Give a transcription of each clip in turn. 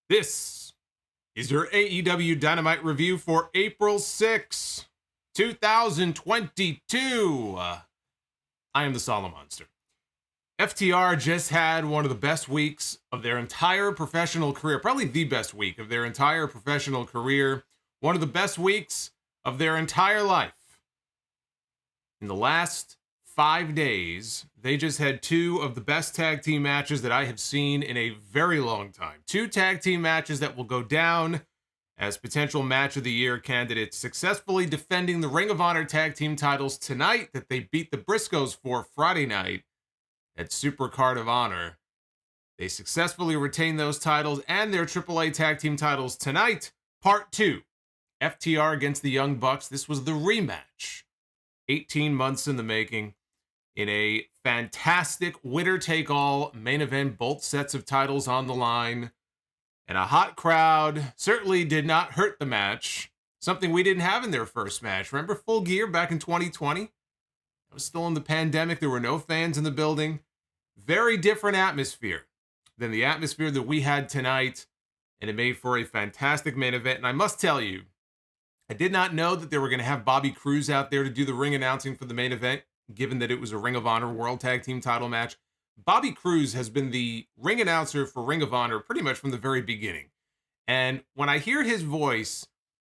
This is your AEW Dynamite review for April 6, 2022. I am the Solomonster. FTR just had one of the best weeks of their entire professional career, probably the best week of their entire professional career, one of the best weeks of their entire life. In the last 5 days, they just had two of the best tag team matches that I have seen in a very long time. Two tag team matches that will go down as potential match of the year candidates, successfully defending the Ring of Honor tag team titles tonight that they beat the Briscoes for Friday night at Supercard of Honor. They successfully retained those titles and their AAA tag team titles tonight. Part 2, FTR against the Young Bucks. This was the rematch. 18 months in the making, in a fantastic winner-take-all main event, both sets of titles on the line, and a hot crowd certainly did not hurt the match, something we didn't have in their first match. Remember Full Gear back in 2020? It was still in the pandemic. There were no fans in the building. Very different atmosphere than the atmosphere that we had tonight, and it made for a fantastic main event. And I must tell you, I did not know that they were going to have Bobby Cruise out there to do the ring announcing for the main event, given that it was a Ring of Honor World Tag Team title match. Bobby Cruise has been the ring announcer for Ring of Honor pretty much from the very beginning. And when I hear his voice,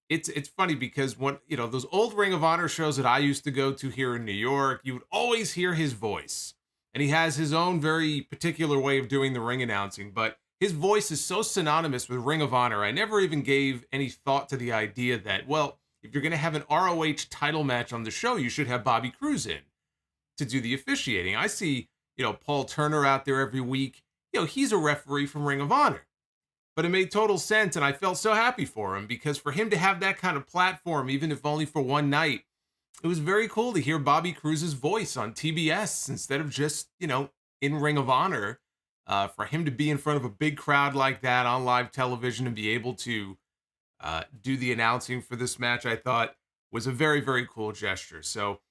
it's funny because when, those old Ring of Honor shows that I used to go to here in New York, you would always hear his voice. And he has his own very particular way of doing the ring announcing, but his voice is so synonymous with Ring of Honor, I never even gave any thought to the idea that, well, if you're going to have an ROH title match on the show, you should have Bobby Cruise in to do the officiating. I see, Paul Turner out there every week. He's a referee from Ring of Honor. But it made total sense, and I felt so happy for him, because for him to have that kind of platform, even if only for one night, it was very cool to hear Bobby Cruise's voice on TBS instead of just, in Ring of Honor. For him to be in front of a big crowd like that on live television and be able to do the announcing for this match, I thought was a very, very cool gesture. So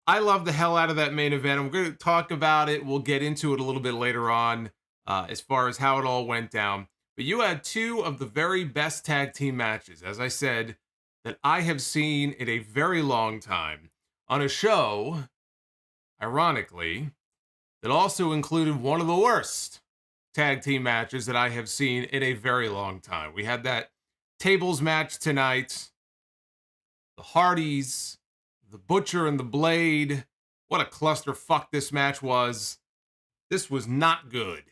I love the hell out of that main event. I'm going to talk about it. We'll get into it a little bit later on as far as how it all went down. But you had two of the very best tag team matches, as I said, that I have seen in a very long time on a show, ironically, that also included one of the worst tag team matches that I have seen in a very long time. We had that tables match tonight. The Hardys, the Butcher and the Blade. What a clusterfuck this match was. This was not good.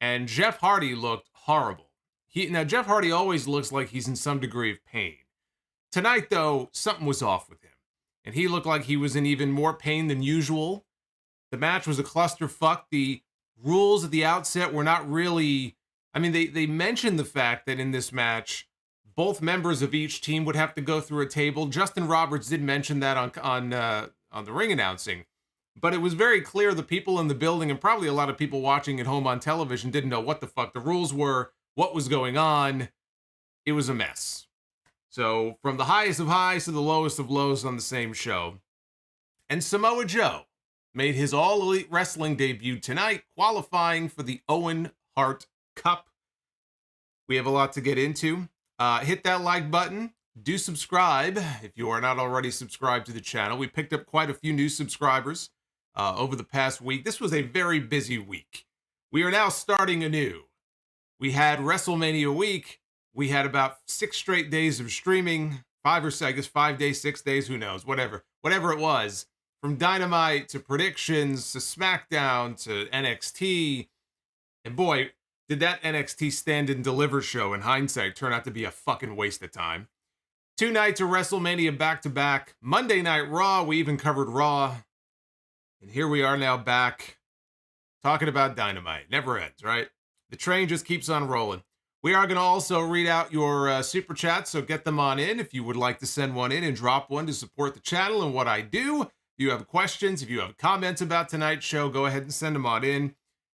And Jeff Hardy looked horrible. Now, Jeff Hardy always looks like he's in some degree of pain. Tonight, though, something was off with him. And he looked like he was in even more pain than usual. The match was a clusterfuck. The rules at the outset were not really... they mentioned the fact that in this match, both members of each team would have to go through a table. Justin Roberts did mention that on the ring announcing. But it was very clear the people in the building, and probably a lot of people watching at home on television, didn't know what the fuck the rules were, what was going on. It was a mess. So, from the highest of highs to the lowest of lows on the same show. And Samoa Joe made his All Elite Wrestling debut tonight, qualifying for the Owen Hart Cup. We have a lot to get into. Hit that like button. Do subscribe if you are not already subscribed to the channel. We picked up quite a few new subscribers over the past week. This was a very busy week. We are now starting anew. We had WrestleMania week. We had about 6 straight days of streaming. 5 or 6, I guess 5 days, 6 days, who knows, whatever it was. From Dynamite to predictions to SmackDown to NXT. And boy, did that NXT Stand and Deliver show in hindsight turn out to be a fucking waste of time. 2 nights of WrestleMania back-to-back. Monday Night Raw, we even covered Raw. And here we are now back talking about Dynamite. Never ends, right? The train just keeps on rolling. We are going to also read out your super chats, so get them on in if you would like to send one in and drop one to support the channel and what I do. If you have questions, if you have comments about tonight's show, go ahead and send them on in,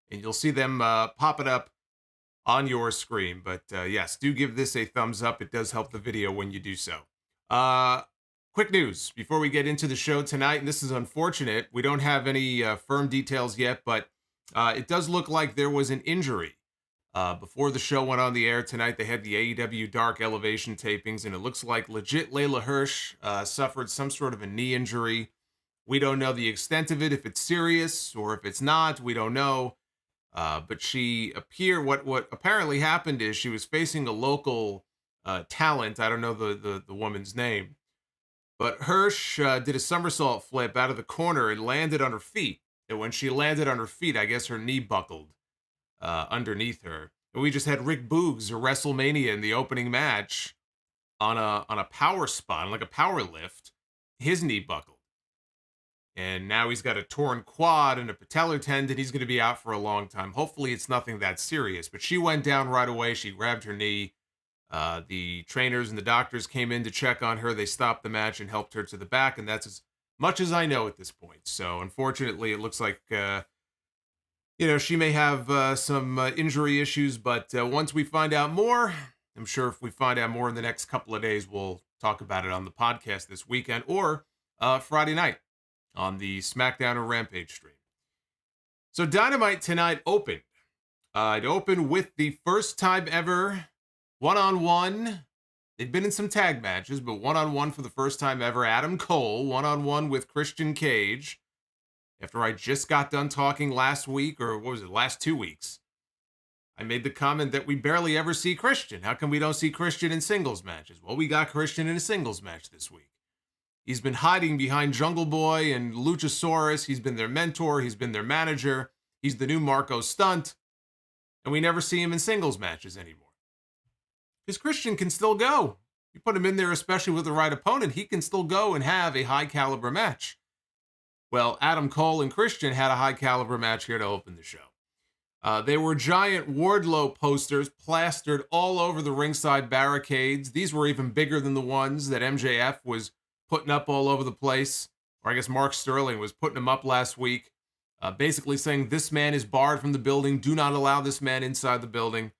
and you'll see them pop it up on your screen. But yes, do give this a thumbs up. It does help the video when you do so. Quick news before we get into the show tonight, and this is unfortunate. We don't have any firm details yet, but it does look like there was an injury Before the show went on the air tonight, they had the AEW Dark Elevation tapings, and it looks like legit Layla Hirsch suffered some sort of a knee injury. We don't know the extent of it, if it's serious or if it's not. We don't know. But she appeared, what apparently happened is she was facing a local talent. I don't know the woman's name. But Hirsch did a somersault flip out of the corner and landed on her feet. And when she landed on her feet, I guess her knee buckled underneath her. And we just had Rick Boogs at WrestleMania in the opening match on a power spot, like a power lift. His knee buckled. And now he's got a torn quad and a patellar tendon. He's going to be out for a long time. Hopefully it's nothing that serious. But she went down right away. She grabbed her knee. The trainers and the doctors came in to check on her. They stopped the match and helped her to the back. And that's as much as I know at this point. So unfortunately, it looks like, she may have some injury issues. But once we find out more, I'm sure if we find out more in the next couple of days, we'll talk about it on the podcast this weekend or Friday night on the SmackDown or Rampage stream. So Dynamite tonight opened. It opened with the first time ever one-on-one. They've been in some tag matches, but one-on-one for the first time ever. Adam Cole, one-on-one with Christian Cage. After I just got done talking last week, or what was it, last 2 weeks, I made the comment that we barely ever see Christian. How come we don't see Christian in singles matches? Well, we got Christian in a singles match this week. He's been hiding behind Jungle Boy and Luchasaurus. He's been their mentor. He's been their manager. He's the new Marco Stunt. And we never see him in singles matches anymore. Because Christian can still go. You put him in there, especially with the right opponent, he can still go and have a high-caliber match. Well, Adam Cole and Christian had a high-caliber match here to open the show. They were giant Wardlow posters plastered all over the ringside barricades. These were even bigger than the ones that MJF was putting up all over the place, or I guess Mark Sterling was putting them up last week, basically saying this man is barred from the building. Do not allow this man inside the building.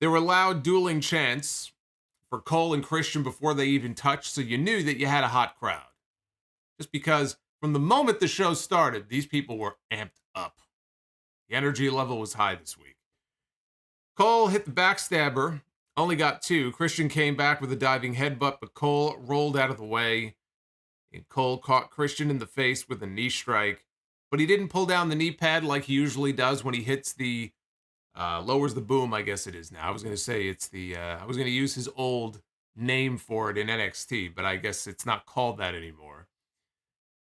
There were loud dueling chants for Cole and Christian before they even touched, so you knew that you had a hot crowd. Just because from the moment the show started, these people were amped up. The energy level was high this week. Cole hit the backstabber. Only got 2. Christian came back with a diving headbutt, but Cole rolled out of the way. And Cole caught Christian in the face with a knee strike. But he didn't pull down the knee pad like he usually does when he hits the, lowers the boom, I guess it is now. I was going to say it's the, I was going to use his old name for it in NXT, but I guess it's not called that anymore.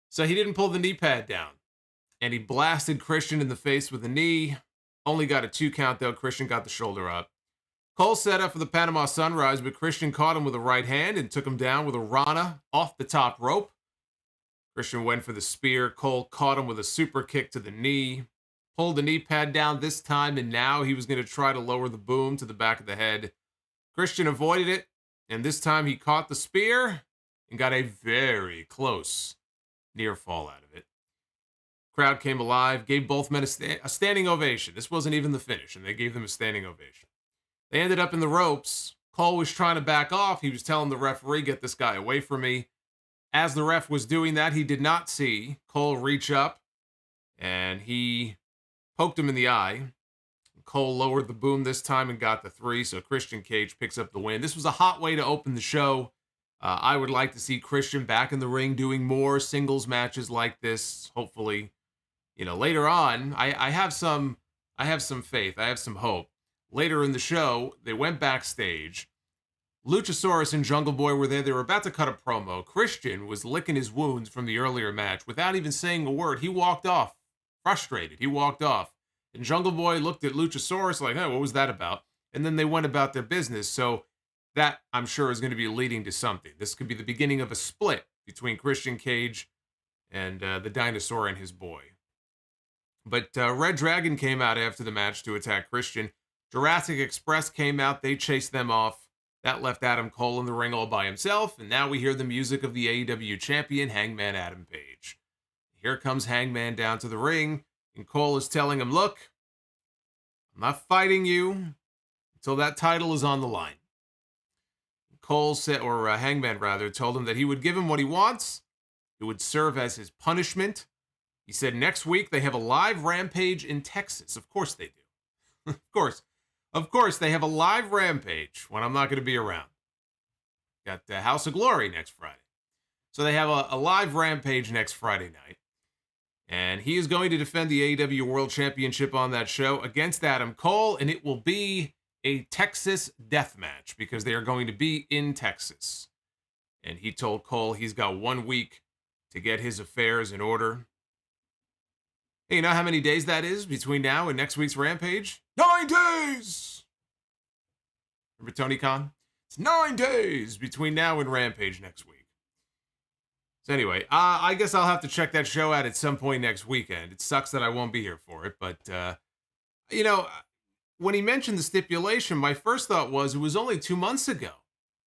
So he didn't pull the knee pad down. And he blasted Christian in the face with a knee. Only got a 2 count, though. Christian got the shoulder up. Cole set up for the Panama Sunrise, but Christian caught him with a right hand and took him down with a Rana off the top rope. Christian went for the spear. Cole caught him with a super kick to the knee. Pulled the knee pad down this time, and now he was going to try to lower the boom to the back of the head. Christian avoided it, and this time he caught the spear and got a very close near fall out of it. Crowd came alive, gave both men a standing ovation. This wasn't even the finish, and they gave them a standing ovation. They ended up in the ropes. Cole was trying to back off. He was telling the referee, get this guy away from me. As the ref was doing that, he did not see Cole reach up, and he poked him in the eye. Cole lowered the boom this time and got the 3, so Christian Cage picks up the win. This was a hot way to open the show. I would like to see Christian back in the ring doing more singles matches like this, hopefully. Later on, I have some faith. I have some hope. Later in the show, they went backstage. Luchasaurus and Jungle Boy were there. They were about to cut a promo. Christian was licking his wounds from the earlier match without even saying a word. He walked off, frustrated. He walked off. And Jungle Boy looked at Luchasaurus like, hey, what was that about? And then they went about their business. So that, I'm sure, is going to be leading to something. This could be the beginning of a split between Christian Cage and the dinosaur and his boy. But Red Dragon came out after the match to attack Christian. Jurassic Express came out. They chased them off. That left Adam Cole in the ring all by himself. And now we hear the music of the AEW champion, Hangman Adam Page. Here comes Hangman down to the ring. And Cole is telling him, look, I'm not fighting you until that title is on the line. Cole said, or Hangman rather, told him that he would give him what he wants. It would serve as his punishment. He said next week they have a live Rampage in Texas. Of course they do. Of course, they have a live Rampage when I'm not going to be around. Got the House of Glory next Friday. So they have a live Rampage next Friday night. And he is going to defend the AEW World Championship on that show against Adam Cole. And it will be a Texas death match because they are going to be in Texas. And he told Cole he's got 1 week to get his affairs in order. Hey, you know how many days that is between now and next week's Rampage? 9 days! Remember Tony Khan? It's 9 days between now and Rampage next week. So anyway, I guess I'll have to check that show out at some point next weekend. It sucks that I won't be here for it, but, when he mentioned the stipulation, my first thought was it was only 2 months ago.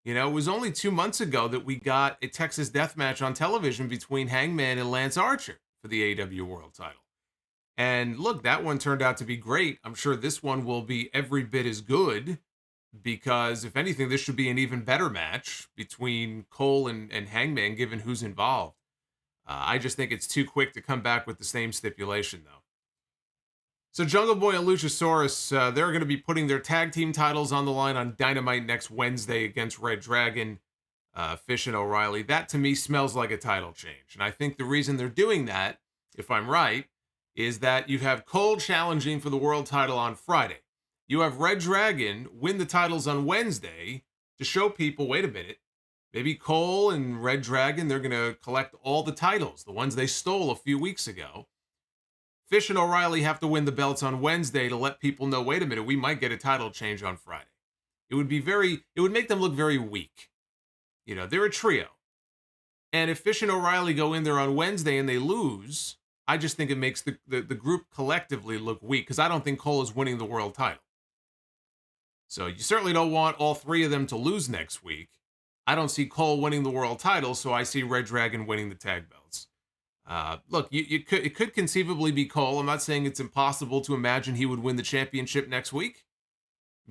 It was only 2 months ago that we got a Texas death match on television between Hangman and Lance Archer for the AEW World title. And look, that one turned out to be great. I'm sure this one will be every bit as good because, if anything, this should be an even better match between Cole and Hangman, given who's involved. I just think it's too quick to come back with the same stipulation, though. So Jungle Boy and Luchasaurus, they're going to be putting their tag team titles on the line on Dynamite next Wednesday against Red Dragon, Fish, and O'Reilly. That, to me, smells like a title change. And I think the reason they're doing that, if I'm right, is that you have Cole challenging for the world title on Friday. You have Red Dragon win the titles on Wednesday to show people, wait a minute, maybe Cole and Red Dragon, they're going to collect all the titles, the ones they stole a few weeks ago. Fish and O'Reilly have to win the belts on Wednesday to let people know, wait a minute, we might get a title change on Friday. It would make them look very weak. They're a trio. And if Fish and O'Reilly go in there on Wednesday and they lose, I just think it makes the group collectively look weak because I don't think Cole is winning the world title. So you certainly don't want all three of them to lose next week. I don't see Cole winning the world title, so I see Red Dragon winning the tag belts. Look, it could conceivably be Cole. I'm not saying it's impossible to imagine he would win the championship next week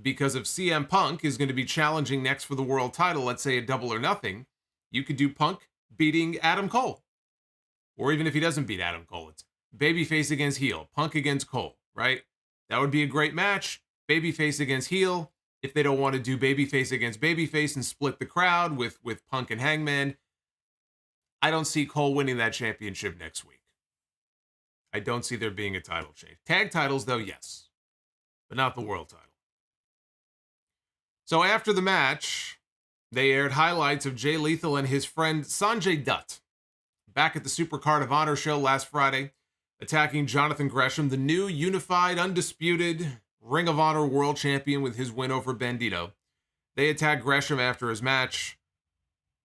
because if CM Punk is going to be challenging next for the world title, let's say a Double or Nothing, you could do Punk beating Adam Cole. Or even if he doesn't beat Adam Cole, it's babyface against heel, Punk against Cole, right? That would be a great match. Babyface against heel. If they don't want to do babyface against babyface and split the crowd with Punk and Hangman, I don't see Cole winning that championship next week. I don't see there being a title change. Tag titles, though, yes. But not the world title. So after the match, they aired highlights of Jay Lethal and his friend Sanjay Dutt back at the Supercard of Honor show last Friday, attacking Jonathan Gresham, the new unified, undisputed Ring of Honor World Champion with his win over Bandito. They attacked Gresham after his match,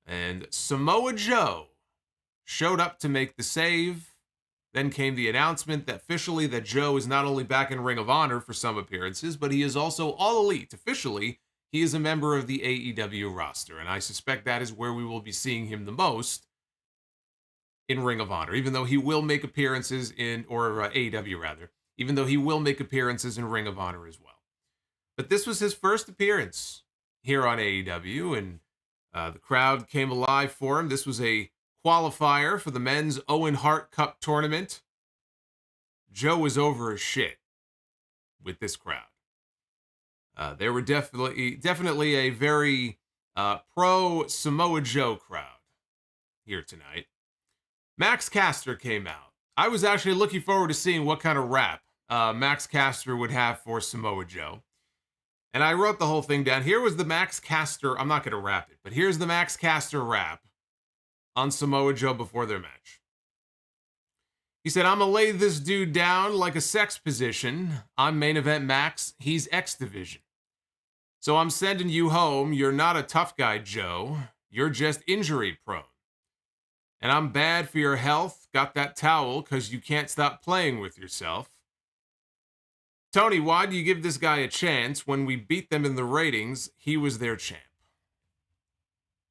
and Samoa Joe showed up to make the save. Then came the announcement that officially that Joe is not only back in Ring of Honor for some appearances, but he is also All Elite. Officially, he is a member of the AEW roster, and I suspect that is where we will be seeing him the most in Ring of Honor, even though he will make appearances AEW rather, even though he will make appearances in Ring of Honor as well. But this was his first appearance here on AEW, and the crowd came alive for him. This was a qualifier for the men's Owen Hart Cup tournament. Joe was over as shit with this crowd. They were definitely a very pro Samoa Joe crowd here tonight. Max Caster came out. I was actually looking forward to seeing what kind of rap Max Caster would have for Samoa Joe. And I wrote the whole thing down. Here was the Max Caster. I'm not going to rap it, but here's the Max Caster rap on Samoa Joe before their match. He said, "I'm going to lay this dude down like a sex position. I'm main event Max. He's X Division. So I'm sending you home. You're not a tough guy, Joe. You're just injury prone. And I'm bad for your health. Got that towel because you can't stop playing with yourself. Tony, why do you give this guy a chance? When we beat them in the ratings, he was their champ."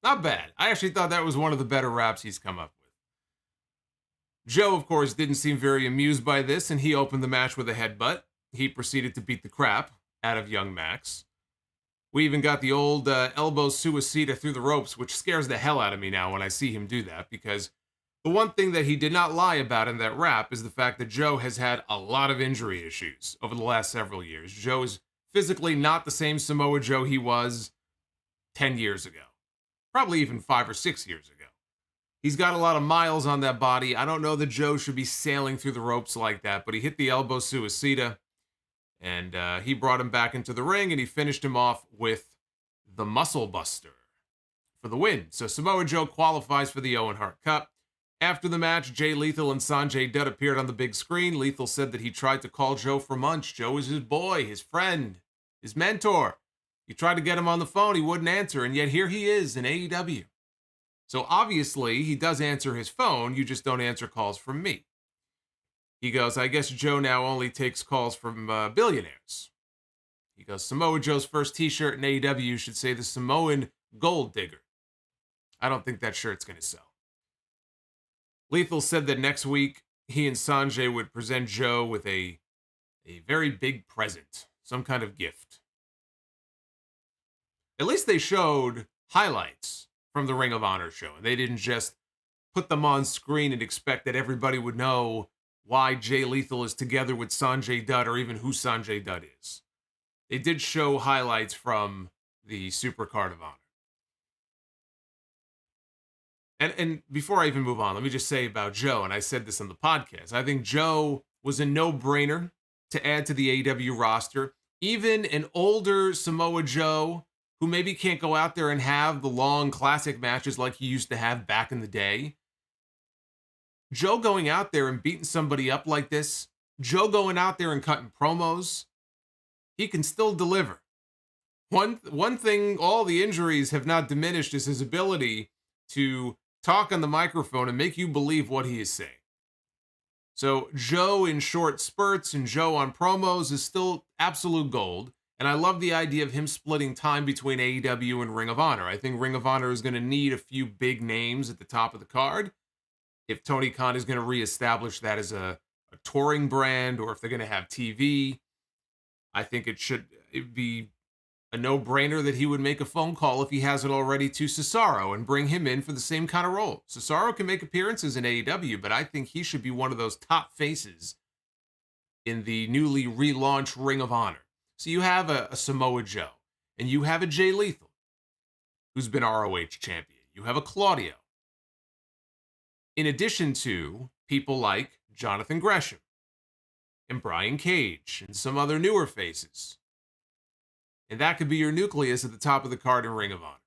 Not bad. I actually thought that was one of the better raps he's come up with. Joe, of course, didn't seem very amused by this, and he opened the match with a headbutt. He proceeded to beat the crap out of young Max. We even got the old elbow suicida through the ropes, which scares the hell out of me now when I see him do that, because The one thing that he did not lie about in that rap is the fact that Joe has had a lot of injury issues over the last several years. Joe is physically not the same Samoa Joe he was 10 years ago, probably even 5 or 6 years ago. He's got a lot of miles on that body. I don't know that Joe should be sailing through the ropes like that, but he hit the elbow suicida, and he brought him back into the ring, and he finished him off with the Muscle Buster for the win. So Samoa Joe qualifies for the Owen Hart Cup. After the match, Jay Lethal and Sanjay Dutt appeared on the big screen. Lethal said that he tried to call Joe for months. Joe is his boy, his friend, his mentor. He tried to get him on the phone. He wouldn't answer, and yet here he is in AEW. So obviously, he does answer his phone. You just don't answer calls from me. He goes, I guess Joe now only takes calls from billionaires. He goes, Samoa Joe's first t-shirt in AEW should say the Samoan Gold Digger. I don't think that shirt's going to sell. Lethal said that next week, he and Sanjay would present Joe with a very big present, some kind of gift. At least they showed highlights from the Ring of Honor show, and they didn't just put them on screen and expect that everybody would know why Jay Lethal is together with Sanjay Dutt or even who Sanjay Dutt is. They did show highlights from the Supercard of Honor. And before I even move on, let me just say about Joe, and I said this on the podcast, I think Joe was a no-brainer to add to the AEW roster. Even an older Samoa Joe who maybe can't go out there and have the long classic matches like he used to have back in the day. Joe going out there and beating somebody up like this, Joe going out there and cutting promos, he can still deliver. One thing all the injuries have not diminished is his ability to talk on the microphone and make you believe what he is saying. So Joe in short spurts and Joe on promos is still absolute gold. And I love the idea of him splitting time between AEW and Ring of Honor. I think Ring of Honor is going to need a few big names at the top of the card. If Tony Khan is going to reestablish that as a touring brand, or if they're going to have TV, I think it'd be a no-brainer that he would make a phone call if he hasn't already to Cesaro and bring him in for the same kind of role. Cesaro can make appearances in AEW, but I think he should be one of those top faces in the newly relaunched Ring of Honor. So you have a Samoa Joe, and you have a Jay Lethal, who's been ROH champion. You have a Claudio. In addition to people like Jonathan Gresham and Brian Cage and some other newer faces. And that could be your nucleus at the top of the card in Ring of Honor.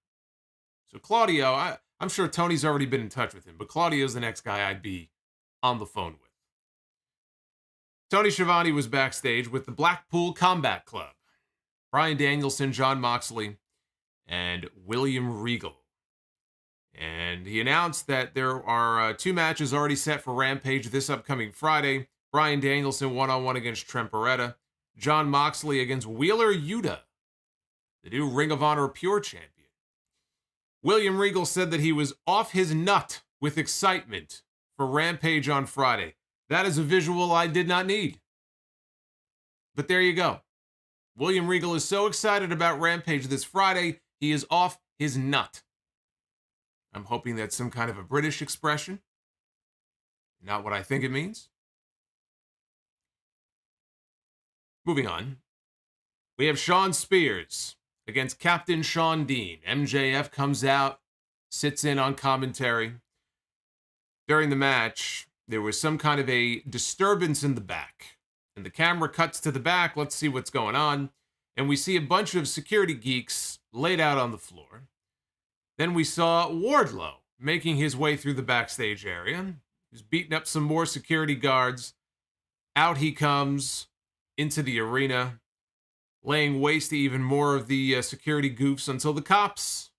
So Claudio, I'm sure Tony's already been in touch with him, but Claudio's the next guy I'd be on the phone with. Tony Schiavone was backstage with the Blackpool Combat Club, Bryan Danielson, Jon Moxley, and William Regal. And he announced that there are 2 matches already set for Rampage this upcoming Friday. Bryan Danielson one-on-one against Trent Beretta. Jon Moxley against Wheeler Yuta, the new Ring of Honor Pure Champion. William Regal said that he was off his nut with excitement for Rampage on Friday. That is a visual I did not need. But there you go. William Regal is so excited about Rampage this Friday, he is off his nut. I'm hoping that's some kind of a British expression. Not what I think it means. Moving on. We have Shawn Spears against Captain Shawn Dean. MJF comes out, sits in on commentary. During the match, there was some kind of a disturbance in the back. And the camera cuts to the back. Let's see what's going on. And we see a bunch of security geeks laid out on the floor. Then we saw Wardlow making his way through the backstage area. He's beating up some more security guards. Out he comes into the arena, laying waste to even more of the security goofs until the cops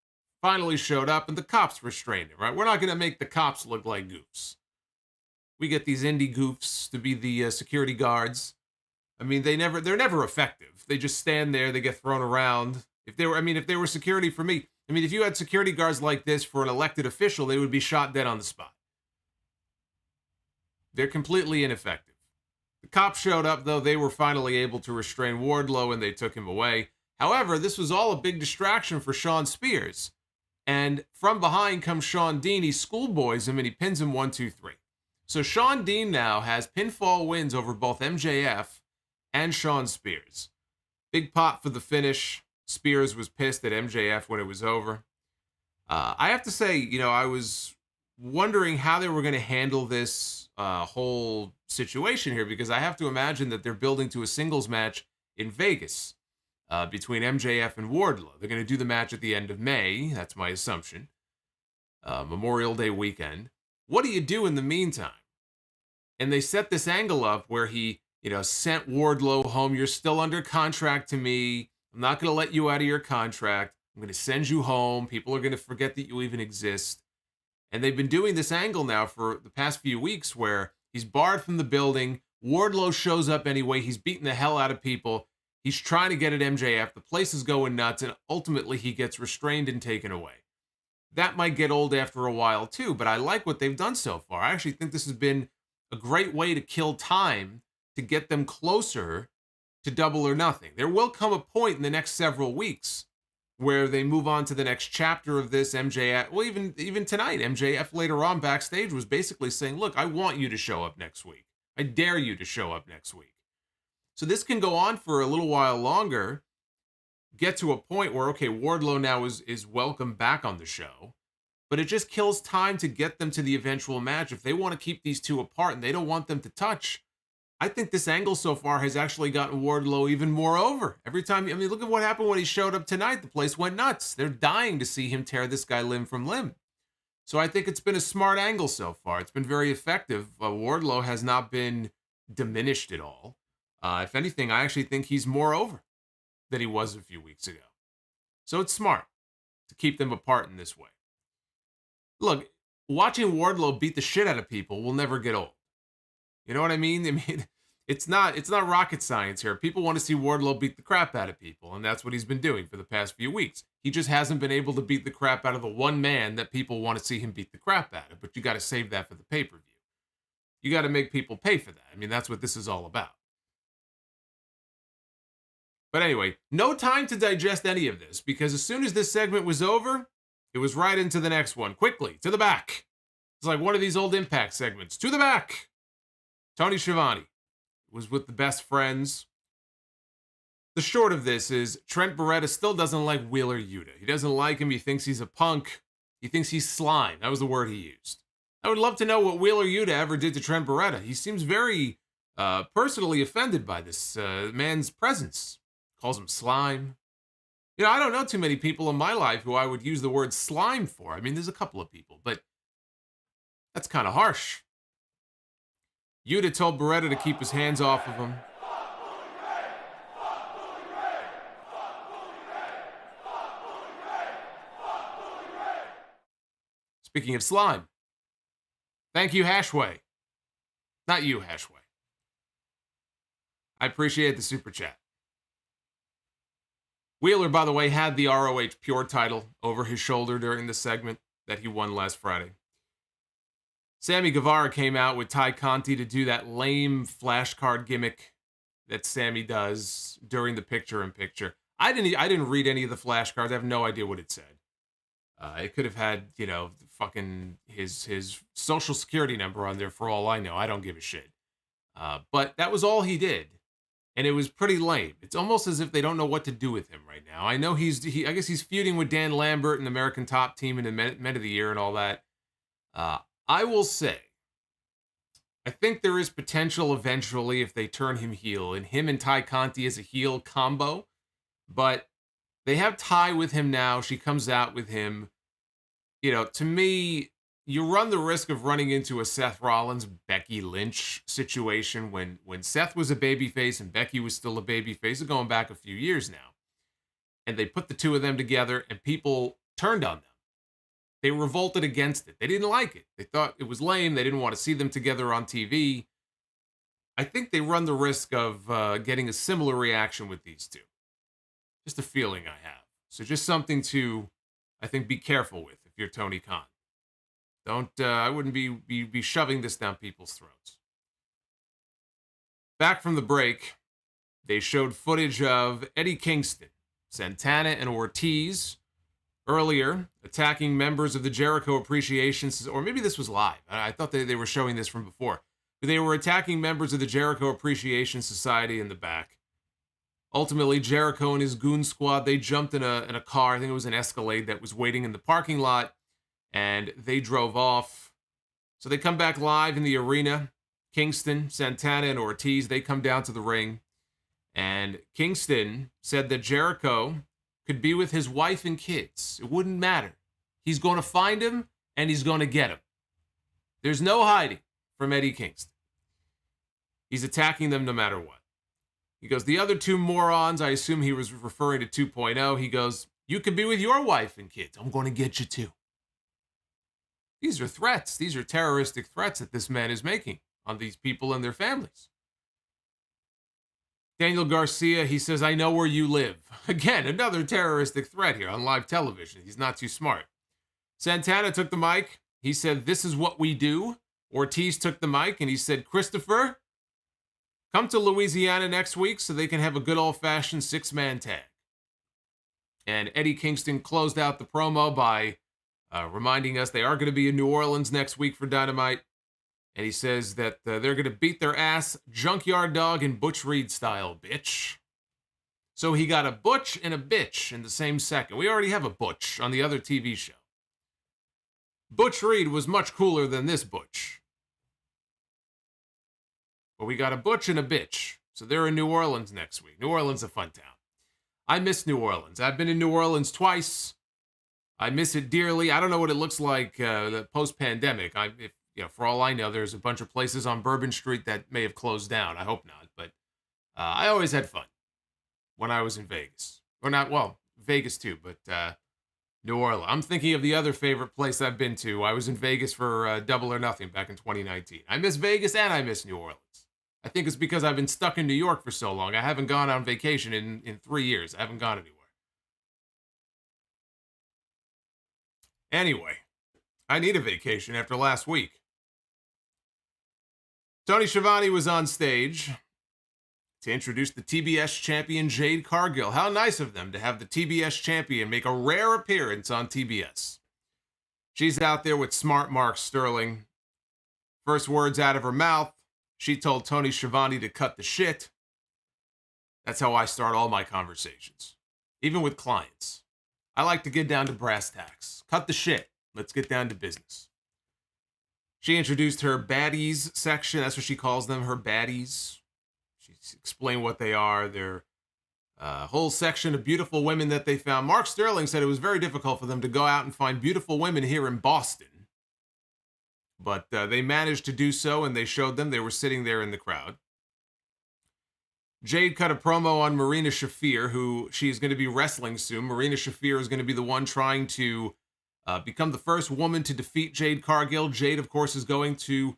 finally showed up and the cops restrained him, right? We're not going to make the cops look like goofs. We get these indie goofs to be the security guards. I mean, they're never effective. They just stand there, they get thrown around. If they were security for me, if you had security guards like this for an elected official, they would be shot dead on the spot. They're completely ineffective. The cops showed up, though. They were finally able to restrain Wardlow, and they took him away. However, this was all a big distraction for Shawn Spears. And from behind comes Shawn Dean. He schoolboys him and he pins him 1, 2, 3. So Shawn Dean now has pinfall wins over both MJF and Shawn Spears. Big pop for the finish. Spears was pissed at MJF when it was over. I have to say, I was wondering how they were going to handle this whole situation here, because I have to imagine that they're building to a singles match in Vegas between MJF and Wardlow. They're going to do the match at the end of May. That's my assumption. Memorial Day weekend. What do you do in the meantime? And they set this angle up where he, sent Wardlow home. You're still under contract to me. I'm not going to let you out of your contract. I'm going to send you home. People are going to forget that you even exist. And they've been doing this angle now for the past few weeks where he's barred from the building. Wardlow shows up anyway. He's beating the hell out of people. He's trying to get at MJF. The place is going nuts. And ultimately, he gets restrained and taken away. That might get old after a while, too. But I like what they've done so far. I actually think this has been a great way to kill time to get them closer to Double or Nothing. There will come a point in the next several weeks where they move on to the next chapter of this. MJF, well, even tonight, MJF later on backstage was basically saying, look, I want you to show up next week. I dare you to show up next week. So this can go on for a little while longer, get to a point where, okay, Wardlow now is welcome back on the show, but it just kills time to get them to the eventual match. If they want to keep these two apart and they don't want them to touch, I think this angle so far has actually gotten Wardlow even more over. Every time, look at what happened when he showed up tonight. The place went nuts. They're dying to see him tear this guy limb from limb. So I think it's been a smart angle so far. It's been very effective. Wardlow has not been diminished at all. If anything, I actually think he's more over than he was a few weeks ago. So it's smart to keep them apart in this way. Look, watching Wardlow beat the shit out of people will never get old. You know what I mean? It's not rocket science here. People want to see Wardlow beat the crap out of people, and that's what he's been doing for the past few weeks. He just hasn't been able to beat the crap out of the one man that people want to see him beat the crap out of, but you got to save that for the pay-per-view. You got to make people pay for that. That's what this is all about. But anyway, no time to digest any of this, because as soon as this segment was over, it was right into the next one. Quickly, to the back. It's like one of these old Impact segments. To the back. Tony Schiavone was with the Best Friends. The short of this is Trent Beretta still doesn't like Wheeler Yuta. He doesn't like him. He thinks he's a punk. He thinks he's slime. That was the word he used. I would love to know what Wheeler Yuta ever did to Trent Beretta. He seems very personally offended by this man's presence. Calls him slime. I don't know too many people in my life who I would use the word slime for. There's a couple of people, but that's kind of harsh. Yuta told Beretta to keep his hands off of him. Speaking of slime, thank you, Hashway. Not you, Hashway. I appreciate the super chat. Wheeler, by the way, had the ROH Pure title over his shoulder during the segment that he won last Friday. Sammy Guevara came out with Ty Conti to do that lame flashcard gimmick that Sammy does during the picture-in-picture. I didn't read any of the flashcards. I have no idea what it said. It could have had, fucking his social security number on there for all I know. I don't give a shit. But that was all he did. And it was pretty lame. It's almost as if they don't know what to do with him right now. I know I guess he's feuding with Dan Lambert and American Top Team and the Men of the Year and all that. I will say, I think there is potential eventually if they turn him heel, and him and Ty Conti as a heel combo. But they have Ty with him now. She comes out with him. To me, you run the risk of running into a Seth Rollins, Becky Lynch situation when Seth was a babyface and Becky was still a babyface, going back a few years now. And they put the two of them together and people turned on them. They revolted against it. They didn't like it. They thought it was lame. They didn't want to see them together on TV. I think they run the risk of getting a similar reaction with these two. Just a feeling I have. So just something to, I think, be careful with if you're Tony Khan. I wouldn't be shoving this down people's throats. Back from the break, they showed footage of Eddie Kingston, Santana, and Ortiz earlier, attacking members of the Jericho Appreciation Society, or maybe this was live. I thought they were showing this from before. But they were attacking members of the Jericho Appreciation Society in the back. Ultimately, Jericho and his goon squad, they jumped in a car, I think it was an Escalade, that was waiting in the parking lot, and they drove off. So they come back live in the arena. Kingston, Santana, and Ortiz, they come down to the ring. And Kingston said that Jericho could be with his wife and kids. It wouldn't matter. He's going to find him, and he's going to get him. There's no hiding from Eddie Kingston. He's attacking them no matter what. He goes, the other two morons, I assume he was referring to 2.0. He goes, you could be with your wife and kids. I'm going to get you too. These are threats. These are terroristic threats that this man is making on these people and their families. Daniel Garcia, he says, I know where you live. Again, another terroristic threat here on live television. He's not too smart. Santana took the mic. He said, this is what we do. Ortiz took the mic and he said, Christopher, come to Louisiana next week so they can have a good old-fashioned six-man tag. And Eddie Kingston closed out the promo by reminding us they are going to be in New Orleans next week for Dynamite. And he says that they're going to beat their ass, Junkyard Dog and Butch Reed style, bitch. So he got a Butch and a bitch in the same second. We already have a Butch on the other TV show. Butch Reed was much cooler than this Butch. But we got a Butch and a bitch. So they're in New Orleans next week. New Orleans is a fun town. I miss New Orleans. I've been in New Orleans twice. I miss it dearly. I don't know what it looks like post-pandemic. For all I know, there's a bunch of places on Bourbon Street that may have closed down. I hope not. But I always had fun when I was in Vegas. Or not, well, Vegas too, but New Orleans. I'm thinking of the other favorite place I've been to. I was in Vegas for Double or Nothing back in 2019. I miss Vegas and I miss New Orleans. I think it's because I've been stuck in New York for so long. I haven't gone on vacation in 3 years. I haven't gone anywhere. Anyway, I need a vacation after last week. Tony Schiavone was on stage to introduce the TBS champion Jade Cargill. How nice of them to have the TBS champion make a rare appearance on TBS. She's out there with smart Mark Sterling. First words out of her mouth, she told Tony Schiavone to cut the shit. That's how I start all my conversations, even with clients. I like to get down to brass tacks. Cut the shit. Let's get down to business. She introduced her baddies section. That's what she calls them, her baddies. She explained what they are. They're a whole section of beautiful women that they found. Mark Sterling said it was very difficult for them to go out and find beautiful women here in Boston. But they managed to do so, and they showed them. They were sitting there in the crowd. Jade cut a promo on Marina Shafir, who she's going to be wrestling soon. Marina Shafir is going to be the one trying to become the first woman to defeat Jade Cargill. Jade, of course, is going to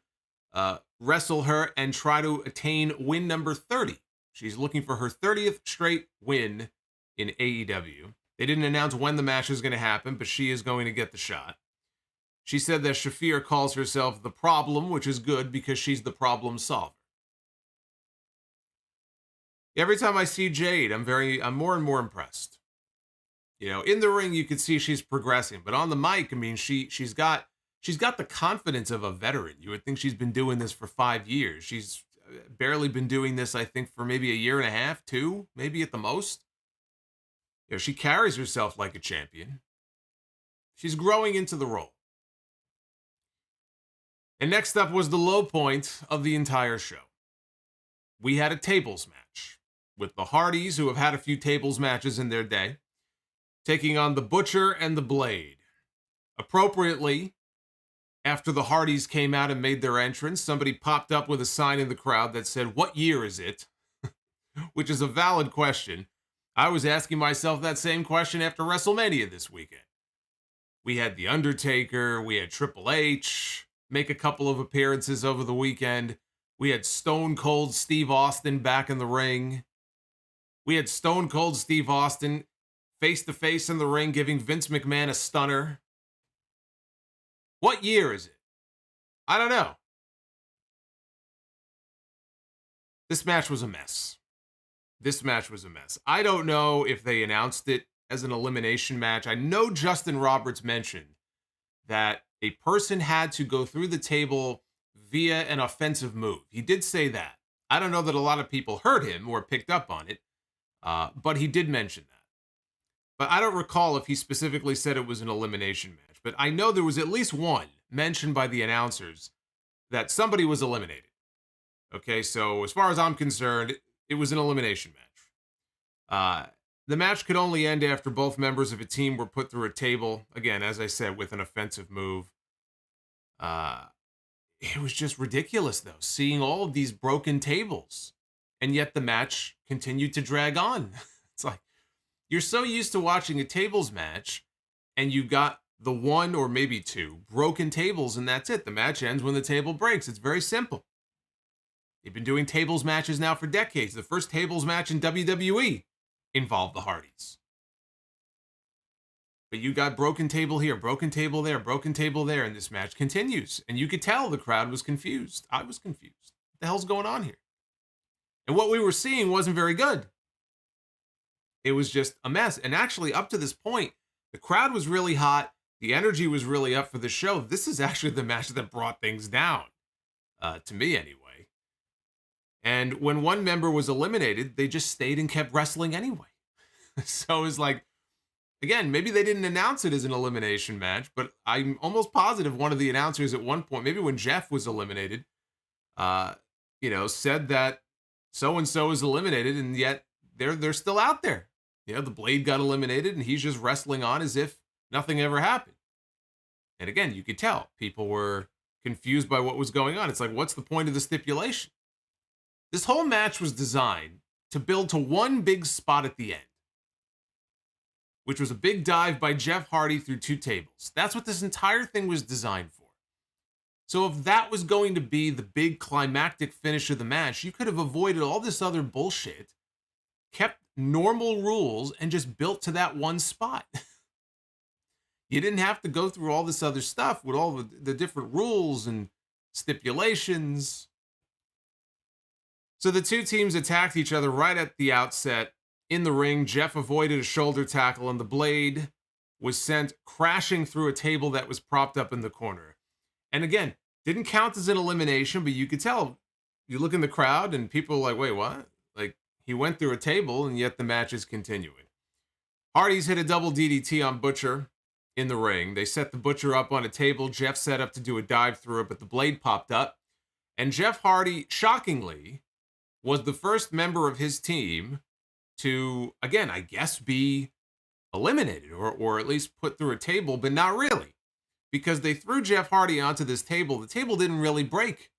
wrestle her and try to attain win number 30. She's looking for her 30th straight win in AEW. They didn't announce when the match is going to happen, but she is going to get the shot. She said that Shafir calls herself the problem, which is good because she's the problem solver. Every time I see Jade, I'm more and more impressed. In the ring, you could see she's progressing, but on the mic, I mean, she's got the confidence of a veteran. You would think she's been doing this for 5 years. She's barely been doing this, I think, for maybe a year and a half, 2, maybe at the most. She carries herself like a champion. She's growing into the role. And next up was the low point of the entire show. We had a tables match with the Hardys, who have had a few tables matches in their day, taking on the Butcher and the Blade. Appropriately, after the Hardys came out and made their entrance, somebody popped up with a sign in the crowd that said, "What year is it?" Which is a valid question. I was asking myself that same question after WrestleMania this weekend. We had The Undertaker, we had Triple H make a couple of appearances over the weekend. We had Stone Cold Steve Austin back in the ring. We had Stone Cold Steve Austin face-to-face in the ring giving Vince McMahon a stunner. What year is it? I don't know. This match was a mess. I don't know if they announced it as an elimination match. I know Justin Roberts mentioned that a person had to go through the table via an offensive move. He did say that. I don't know that a lot of people heard him or picked up on it, but he did mention that. But I don't recall if he specifically said it was an elimination match. But I know there was at least one mentioned by the announcers that somebody was eliminated. Okay, so as far as I'm concerned, it was an elimination match. The match could only end after both members of a team were put through a table. Again, as I said, with an offensive move. It was just ridiculous, though, seeing all of these broken tables. And yet the match continued to drag on. It's like, you're so used to watching a tables match, and you got the one or maybe two broken tables, and that's it. The match ends when the table breaks. It's very simple. They've been doing tables matches now for decades. The first tables match in WWE involved the Hardys. But you got broken table here, broken table there, broken table there, and this match continues. And you could tell the crowd was confused. I was confused. What the hell's going on here? And what we were seeing wasn't very good. It was just a mess. And actually, up to this point, the crowd was really hot. The energy was really up for the show. This is actually the match that brought things down, to me anyway. And when one member was eliminated, they just stayed and kept wrestling anyway. So it was like, again, maybe they didn't announce it as an elimination match, but I'm almost positive one of the announcers at one point, maybe when Jeff was eliminated, said that so-and-so is eliminated, and yet they're still out there. The Blade got eliminated, and he's just wrestling on as if nothing ever happened. And again, you could tell people were confused by what was going on. It's like, what's the point of the stipulation? This whole match was designed to build to one big spot at the end, which was a big dive by Jeff Hardy through two tables. That's what this entire thing was designed for. So if that was going to be the big climactic finish of the match, you could have avoided all this other bullshit, kept normal rules, and just built to that one spot. You didn't have to go through all this other stuff with all the different rules and stipulations. So the two teams attacked each other right at the outset. In the ring, Jeff avoided a shoulder tackle, and the Blade was sent crashing through a table that was propped up in the corner. And again, didn't count as an elimination, but you could tell. You look in the crowd, and people are like, wait, what? Like, he went through a table, and yet the match is continuing. Hardys hit a double DDT on Butcher in the ring. They set the Butcher up on a table. Jeff set up to do a dive through it, but the Blade popped up. And Jeff Hardy, shockingly, was the first member of his team to, again, I guess, be eliminated or at least put through a table, but not really. Because they threw Jeff Hardy onto this table. The table didn't really break.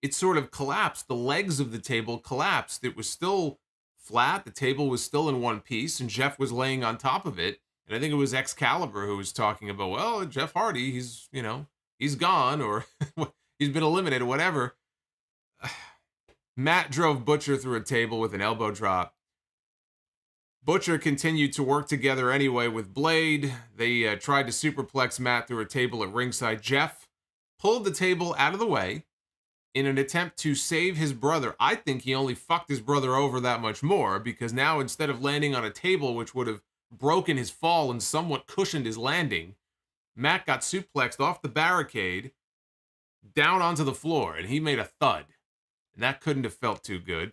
It sort of collapsed. The legs of the table collapsed. It was still flat. The table was still in one piece, and Jeff was laying on top of it. And I think it was Excalibur who was talking about, well, Jeff Hardy, he's gone, or he's been eliminated, whatever. Matt drove Butcher through a table with an elbow drop. Butcher continued to work together anyway with Blade. They tried to superplex Matt through a table at ringside. Jeff pulled the table out of the way in an attempt to save his brother. I think he only fucked his brother over that much more, because now instead of landing on a table, which would have broken his fall and somewhat cushioned his landing, Matt got suplexed off the barricade down onto the floor, and he made a thud. And that couldn't have felt too good.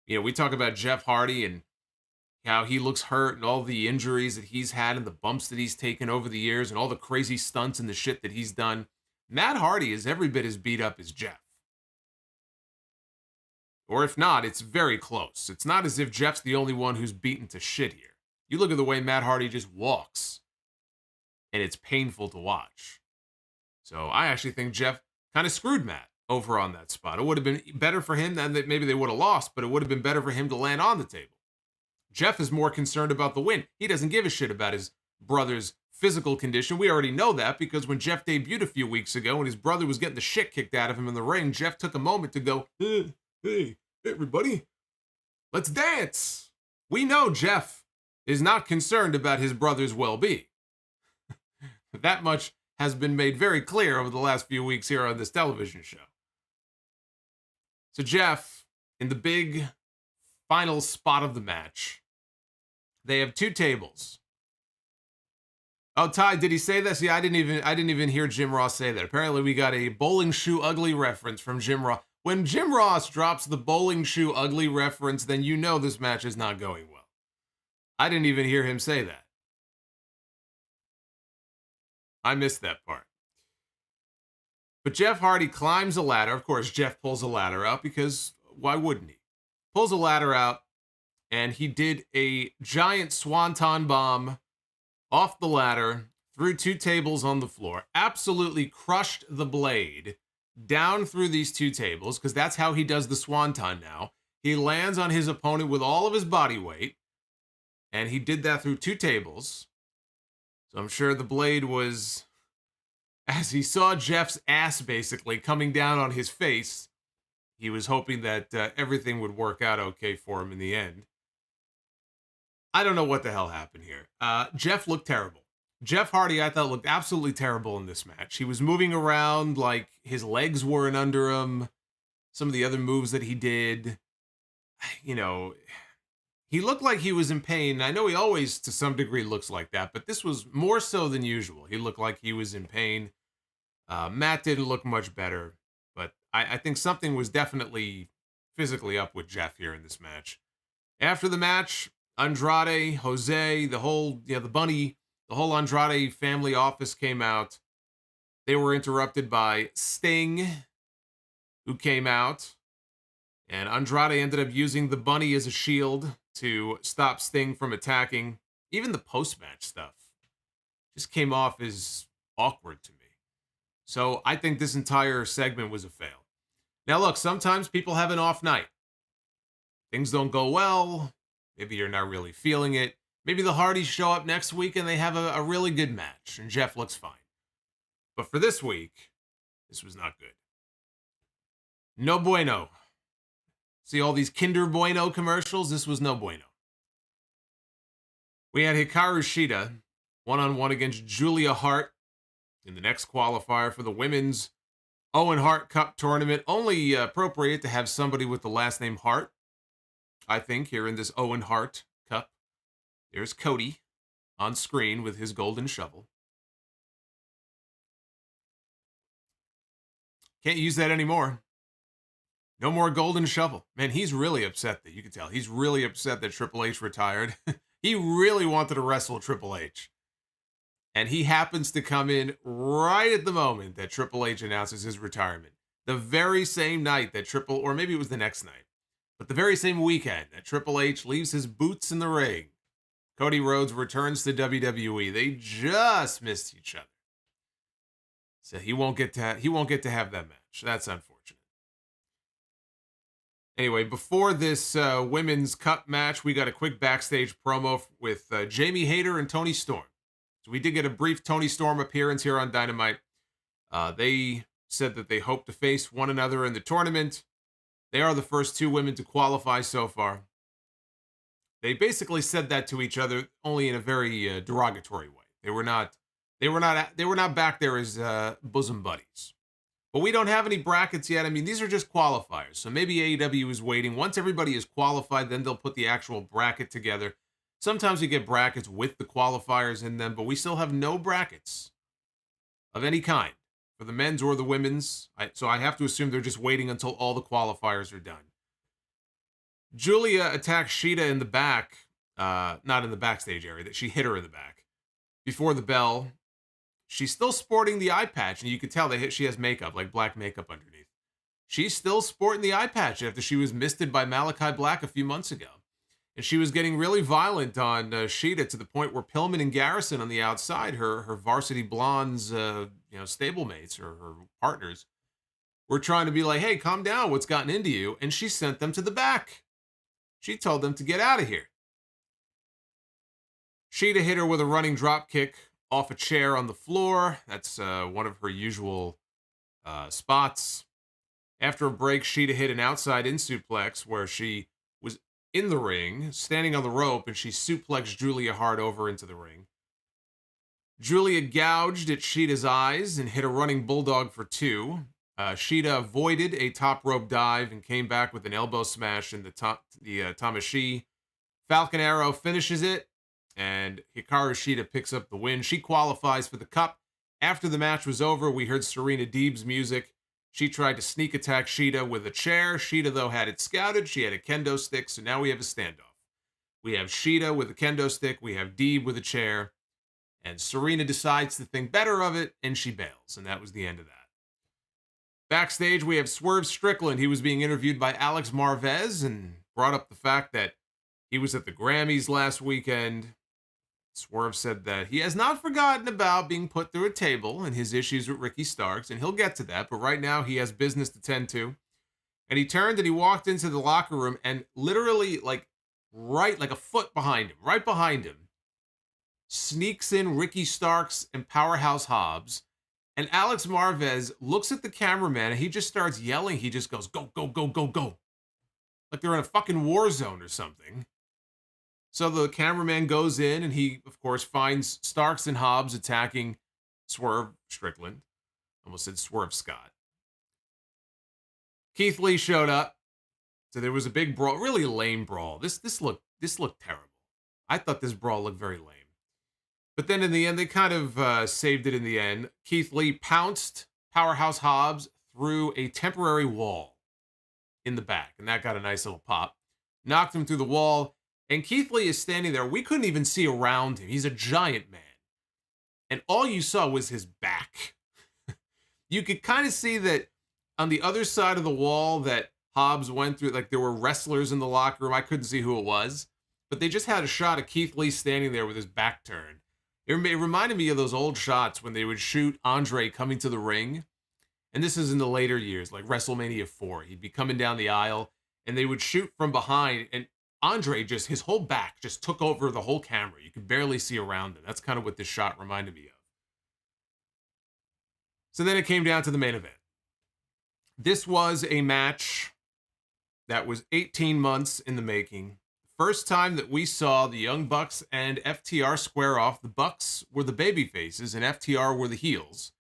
We talk about Jeff Hardy and how he looks hurt and all the injuries that he's had and the bumps that he's taken over the years and all the crazy stunts and the shit that he's done. Matt Hardy is every bit as beat up as Jeff. Or if not, it's very close. It's not as if Jeff's the only one who's beaten to shit here. You look at the way Matt Hardy just walks, and it's painful to watch. So I actually think Jeff kind of screwed Matt over on that spot. It would have been better for him than that. Maybe they would have lost, but it would have been better for him to land on the table. Jeff is more concerned about the win. He doesn't give a shit about his brother's physical condition. We already know that, because when Jeff debuted a few weeks ago and his brother was getting the shit kicked out of him in the ring, Jeff took a moment to go, hey, everybody, let's dance. We know Jeff is not concerned about his brother's well-being. That much has been made very clear over the last few weeks here on this television show. So Jeff, in the big final spot of the match, they have two tables. Oh, Ty, did he say this? Yeah, I didn't even hear Jim Ross say that. Apparently, we got a bowling shoe ugly reference from Jim Ross. When Jim Ross drops the bowling shoe ugly reference, then you know this match is not going well. I didn't even hear him say that. I missed that part. But Jeff Hardy climbs a ladder. Of course, Jeff pulls a ladder out because why wouldn't he? Pulls a ladder out, and he did a giant swanton bomb off the ladder through 2 tables on the floor. Absolutely crushed the blade down through these 2 tables because that's how he does the swanton now. He lands on his opponent with all of his body weight, and he did that through 2 tables. So I'm sure the blade was, as he saw Jeff's ass basically coming down on his face, he was hoping that everything would work out okay for him in the end. I don't know what the hell happened here. Jeff looked terrible. Jeff Hardy, I thought, looked absolutely terrible in this match. He was moving around like his legs weren't under him. Some of the other moves that he did, you know, he looked like he was in pain. I know he always, to some degree, looks like that, but this was more so than usual. He looked like he was in pain. Matt didn't look much better, but I think something was definitely physically up with Jeff here in this match. After the match, Andrade, Jose, the whole Andrade family office came out. They were interrupted by Sting, who came out. And Andrade ended up using the bunny as a shield to stop Sting from attacking. Even the post-match stuff just came off as awkward to me. So I think this entire segment was a fail. Now look, sometimes people have an off night. Things don't go well. Maybe you're not really feeling it. Maybe the Hardys show up next week and they have a really good match and Jeff looks fine. But for this week, this was not good. No bueno. See all these Kinder Bueno commercials? This was no bueno. We had Hikaru Shida one-on-one against Julia Hart in the next qualifier for the women's Owen Hart Cup tournament. Only appropriate to have somebody with the last name Hart, I think, here in this Owen Hart Cup. There's Cody on screen with his golden shovel. Can't use that anymore. No more golden shovel. Man, he's really upset that, you can tell, he's really upset that Triple H retired. He really wanted to wrestle Triple H. And he happens to come in right at the moment that Triple H announces his retirement. The very same night that or maybe it was the next night, but the very same weekend that Triple H leaves his boots in the ring. Cody Rhodes returns to WWE. They just missed each other. So he won't get to have that match. That's unfortunate. Anyway, before this women's cup match, we got a quick backstage promo with Jamie Hayter and Toni Storm. So we did get a brief Toni Storm appearance here on Dynamite. They said that they hope to face one another in the tournament. They are the first 2 women to qualify so far. They basically said that to each other, only in a very derogatory way. They were not back there as bosom buddies. But we don't have any brackets yet. I mean, these are just qualifiers. So maybe AEW is waiting. Once everybody is qualified, then they'll put the actual bracket together. Sometimes we get brackets with the qualifiers in them, but we still have no brackets of any kind for the men's or the women's. So I have to assume they're just waiting until all the qualifiers are done. Julia attacked Shida in the back, not in the backstage area, that she hit her in the back before the bell. She's still sporting the eye patch, and you can tell she has makeup, like black makeup underneath. She's still sporting the eye patch after she was misted by Malachi Black a few months ago. And she was getting really violent on Shida to the point where Pillman and Garrison on the outside, her Varsity Blondes, stablemates or her partners, were trying to be like, hey, calm down, what's gotten into you? And she sent them to the back. She told them to get out of here. Shida hit her with a running drop kick off a chair on the floor. That's one of her usual spots. After a break, Shida hit an outside-in suplex where she was in the ring, standing on the rope, and she suplexed Julia Hart over into the ring. Julia gouged at Shida's eyes and hit a running bulldog for 2. Shida avoided a top rope dive and came back with an elbow smash in the Tamashii. Falcon Arrow finishes it. and Hikaru Shida picks up the win. She qualifies for the cup. After the match was over, we heard Serena Deeb's music. She tried to sneak attack Shida with a chair. Shida, though, had it scouted. She had a kendo stick, so now we have a standoff. We have Shida with a kendo stick. We have Deeb with a chair. And Serena decides to think better of it, and she bails. And that was the end of that. Backstage, we have Swerve Strickland. He was being interviewed by Alex Marvez and brought up the fact that he was at the Grammys last weekend. Swerve said that he has not forgotten about being put through a table and his issues with Ricky Starks, and he'll get to that, but right now he has business to tend to. And he turned and he walked into the locker room, and literally, like a foot behind him, right behind him, sneaks in Ricky Starks and Powerhouse Hobbs. And Alex Marvez looks at the cameraman and he just starts yelling. He just goes, go, go, go, go, go. Like they're in a fucking war zone or something. So the cameraman goes in and he, of course, finds Starks and Hobbs attacking Swerve Strickland. Almost said Swerve Scott. Keith Lee showed up. So there was a big brawl, really lame brawl. This looked terrible. I thought this brawl looked very lame. But then in the end, they kind of saved it in the end. Keith Lee pounced Powerhouse Hobbs through a temporary wall in the back, and that got a nice little pop. Knocked him through the wall, and Keith Lee is standing there. We couldn't even see around him. He's a giant man. And all you saw was his back. You could kind of see that on the other side of the wall that Hobbs went through, like there were wrestlers in the locker room. I couldn't see who it was, but they just had a shot of Keith Lee standing there with his back turned. It reminded me of those old shots when they would shoot Andre coming to the ring. And this is in the later years, like WrestleMania 4. He'd be coming down the aisle, and they would shoot from behind, and Andre just, his whole back just took over the whole camera. You could barely see around him. That's kind of what this shot reminded me of. So then it came down to the main event. This was a match that was 18 months in the making. First time that we saw the Young Bucks and FTR square off. The Bucks were the baby faces and FTR were the heels.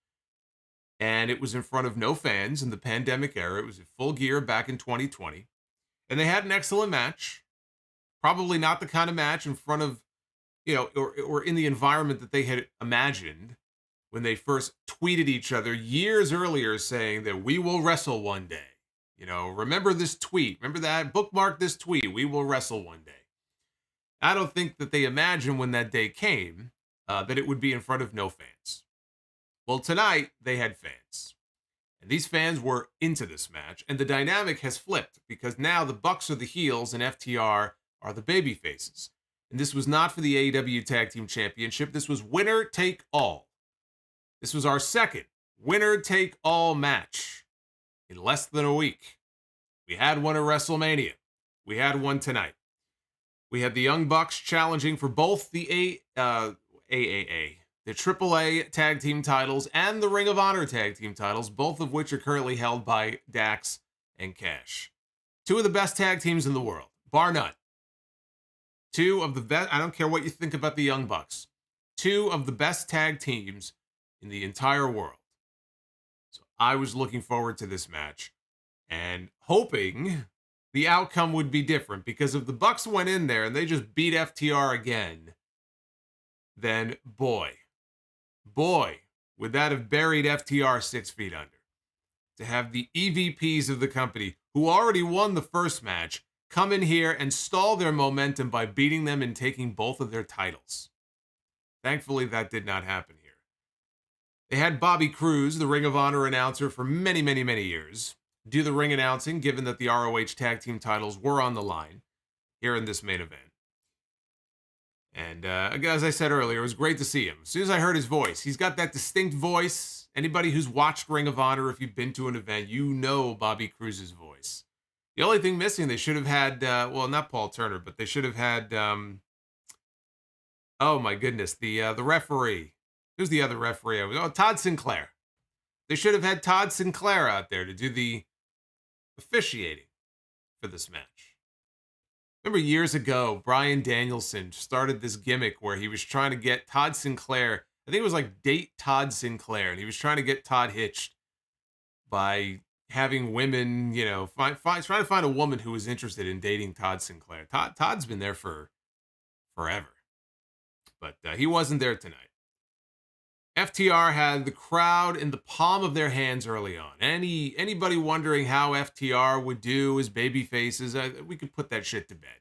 And it was in front of no fans in the pandemic era. It was in full gear back in 2020. And they had an excellent match. Probably not the kind of match in front of, or in the environment that they had imagined when they first tweeted each other years earlier saying that we will wrestle one day. Remember this tweet. Remember that? Bookmark this tweet. We will wrestle one day. I don't think that they imagined when that day came that it would be in front of no fans. Well, tonight they had fans. And these fans were into this match. And the dynamic has flipped because now the Bucks are the heels and FTR are the baby faces. And this was not for the AEW Tag Team Championship. This was winner take all. This was our second winner take all match in less than a week. We had one at WrestleMania. We had one tonight. We had the Young Bucks challenging for both the AAA, the AAA tag team titles, and the Ring of Honor tag team titles, both of which are currently held by Dax and Cash. Two of the best tag teams in the world, bar none. Two of the best, I don't care what you think about the Young Bucks, two of the best tag teams in the entire world. So I was looking forward to this match and hoping the outcome would be different, because if the Bucks went in there and they just beat FTR again, then boy, would that have buried FTR 6 feet under. To have the EVPs of the company, who already won the first match, come in here and stall their momentum by beating them and taking both of their titles. Thankfully, that did not happen here. They had Bobby Cruz, the Ring of Honor announcer for many, many, many years, do the ring announcing, given that the ROH tag team titles were on the line here in this main event. And as I said earlier, it was great to see him. As soon as I heard his voice, he's got that distinct voice. Anybody who's watched Ring of Honor, if you've been to an event, you know Bobby Cruz's voice. The only thing missing, they should have had, not Paul Turner, but they should have had, oh my goodness, the referee. Who's the other referee? Todd Sinclair. They should have had Todd Sinclair out there to do the officiating for this match. Remember years ago, Bryan Danielson started this gimmick where he was trying to get Todd Sinclair, I think it was like Date Todd Sinclair, and he was trying to get Todd hitched by having women, trying to find a woman who was interested in dating Todd Sinclair. Todd's been there for forever. but he wasn't there tonight. FTR had the crowd in the palm of their hands early on. Anybody wondering how FTR would do as baby faces, we could put that shit to bed.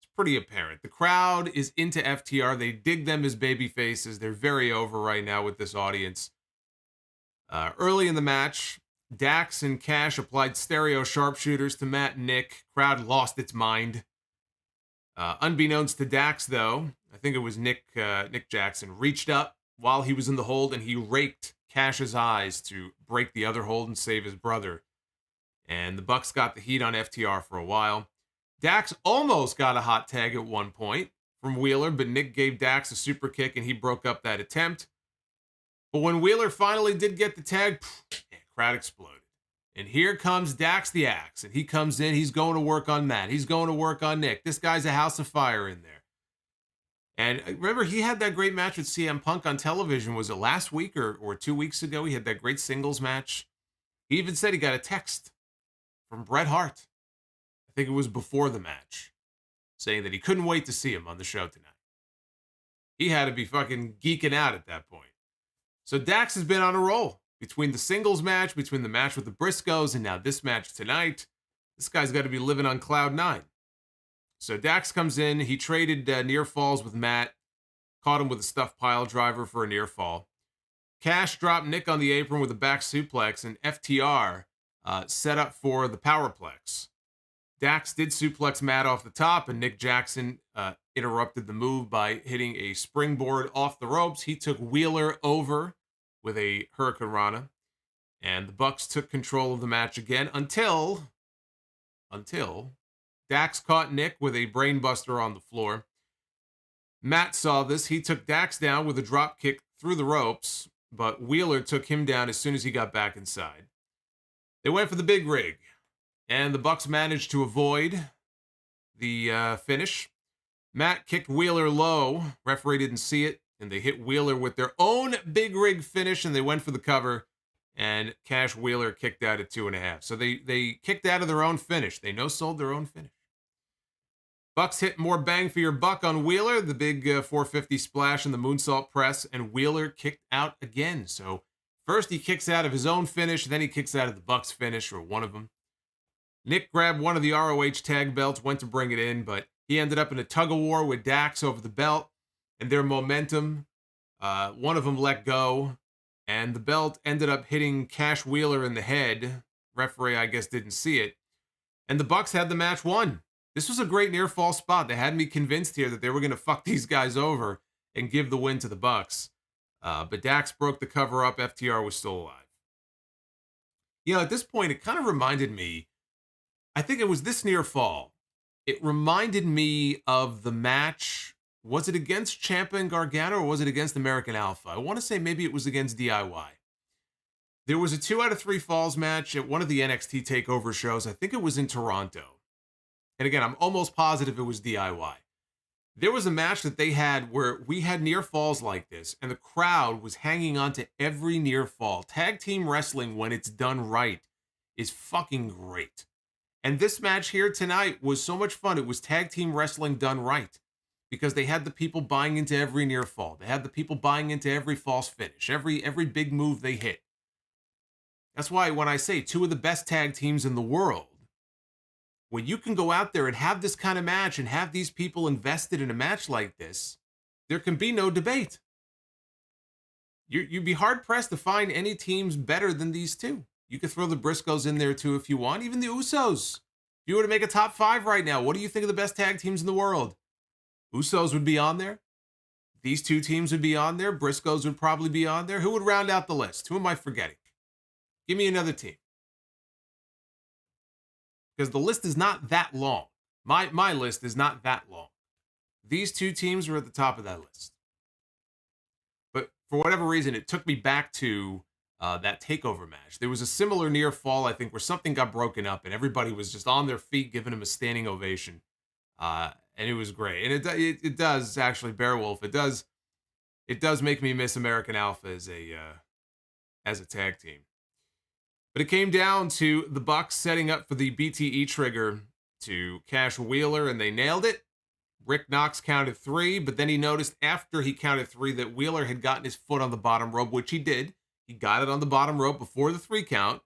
It's pretty apparent. The crowd is into FTR. They dig them as baby faces. They're very over right now with this audience. Early in the match, Dax and Cash applied stereo sharpshooters to Matt and Nick. Crowd lost its mind. Unbeknownst to Dax, though, I think it was Nick Jackson, reached up while he was in the hold, and he raked Cash's eyes to break the other hold and save his brother. And the Bucks got the heat on FTR for a while. Dax almost got a hot tag at one point from Wheeler, but Nick gave Dax a super kick, and he broke up that attempt. But when Wheeler finally did get the tag, crowd exploded. And here comes Dax the Axe, and he comes in, he's going to work on Matt. He's going to work on Nick. This guy's a house of fire in there. And remember, he had that great match with CM Punk on television. Was it last week or 2 weeks ago? He had that great singles match. He even said he got a text from Bret Hart. I think it was before the match, saying that he couldn't wait to see him on the show tonight. He had to be fucking geeking out at that point. So Dax has been on a roll between the singles match, between the match with the Briscoes, and now this match tonight. This guy's got to be living on cloud nine. So Dax comes in. He traded near falls with Matt. Caught him with a stuffed pile driver for a near fall. Cash dropped Nick on the apron with a back suplex, and FTR set up for the powerplex. Dax did suplex Matt off the top, and Nick Jackson interrupted the move by hitting a springboard off the ropes. He took Wheeler over with a Hurricane Rana, and the Bucks took control of the match again until Dax caught Nick with a brainbuster on the floor. Matt saw this. He took Dax down with a drop kick through the ropes, but Wheeler took him down as soon as he got back inside. They went for the big rig, and the Bucks managed to avoid the finish. Matt kicked Wheeler low. Referee didn't see it, and they hit Wheeler with their own big rig finish, and they went for the cover. And Cash Wheeler kicked out at 2.5. So they kicked out of their own finish. They no-sold their own finish. Bucks hit more bang for your buck on Wheeler, the big 450 splash and the moonsault press, and Wheeler kicked out again. So first he kicks out of his own finish, then he kicks out of the Bucks finish, or one of them. Nick grabbed one of the ROH tag belts, went to bring it in, but he ended up in a tug-of-war with Dax over the belt, and their momentum, one of them let go, and the belt ended up hitting Cash Wheeler in the head. Referee, I guess, didn't see it. And the Bucks had the match won. This was a great near fall spot. They had me convinced here that they were going to fuck these guys over and give the win to the Bucks. But Dax broke the cover up. FTR was still alive. You know, at this point, it kind of reminded me, I think it was this near fall. It reminded me of the match. Was it against Ciampa and Gargano, or was it against American Alpha? I want to say maybe it was against DIY. There was a 2 out of 3 falls match at one of the NXT TakeOver shows. I think it was in Toronto. And again, I'm almost positive it was DIY. There was a match that they had where we had near falls like this, and the crowd was hanging on to every near fall. Tag team wrestling, when it's done right, is fucking great. And this match here tonight was so much fun. It was tag team wrestling done right, because they had the people buying into every near fall. They had the people buying into every false finish, every big move they hit. That's why when I say 2 of the best tag teams in the world, when you can go out there and have this kind of match and have these people invested in a match like this, there can be no debate. You'd be hard-pressed to find any teams better than these 2. You could throw the Briscoes in there too if you want, even the Usos. If you were to make a top 5 right now, what do you think of the best tag teams in the world? Usos would be on there. These 2 teams would be on there. Briscoes would probably be on there. Who would round out the list? Who am I forgetting? Give me another team. Because the list is not that long. My list is not that long. These 2 teams were at the top of that list. But for whatever reason, it took me back to that TakeOver match. There was a similar near fall, I think, where something got broken up and everybody was just on their feet giving him a standing ovation. And it was great. And it does actually, Beowulf, it does make me miss American Alpha as a tag team. But it came down to the Bucks setting up for the BTE trigger to Cash Wheeler, and they nailed it. Rick Knox counted 3, but then he noticed after he counted 3 that Wheeler had gotten his foot on the bottom rope, which he did. He got it on the bottom rope before the 3 count.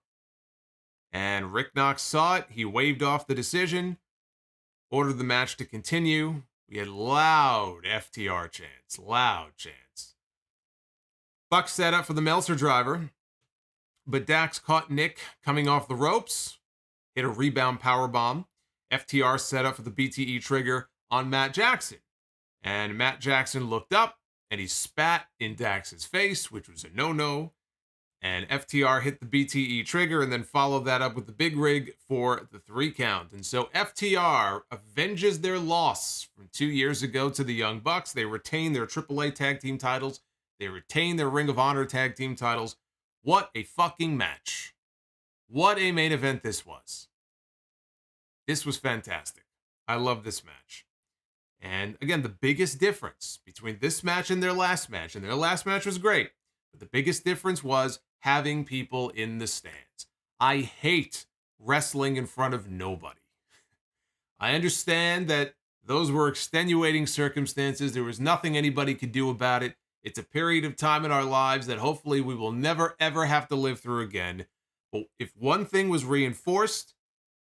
And Rick Knox saw it. He waved off the decision, ordered the match to continue. We had loud FTR chants, loud chants. Buck set up for the Meltzer driver, but Dax caught Nick coming off the ropes, hit a rebound powerbomb. FTR set up for the BTE trigger on Matt Jackson. And Matt Jackson looked up and he spat in Dax's face, which was a no-no. And FTR hit the BTE trigger and then followed that up with the big rig for the 3 count. And so FTR avenges their loss from 2 years ago to the Young Bucks. They retain their AAA tag team titles. They retain their Ring of Honor tag team titles. What a fucking match. What a main event this was. This was fantastic. I love this match. And again, the biggest difference between this match and their last match, and their last match was great, but the biggest difference was having people in the stands. I hate wrestling in front of nobody. I understand that those were extenuating circumstances. There was nothing anybody could do about it. It's a period of time in our lives that hopefully we will never, ever have to live through again. But if one thing was reinforced,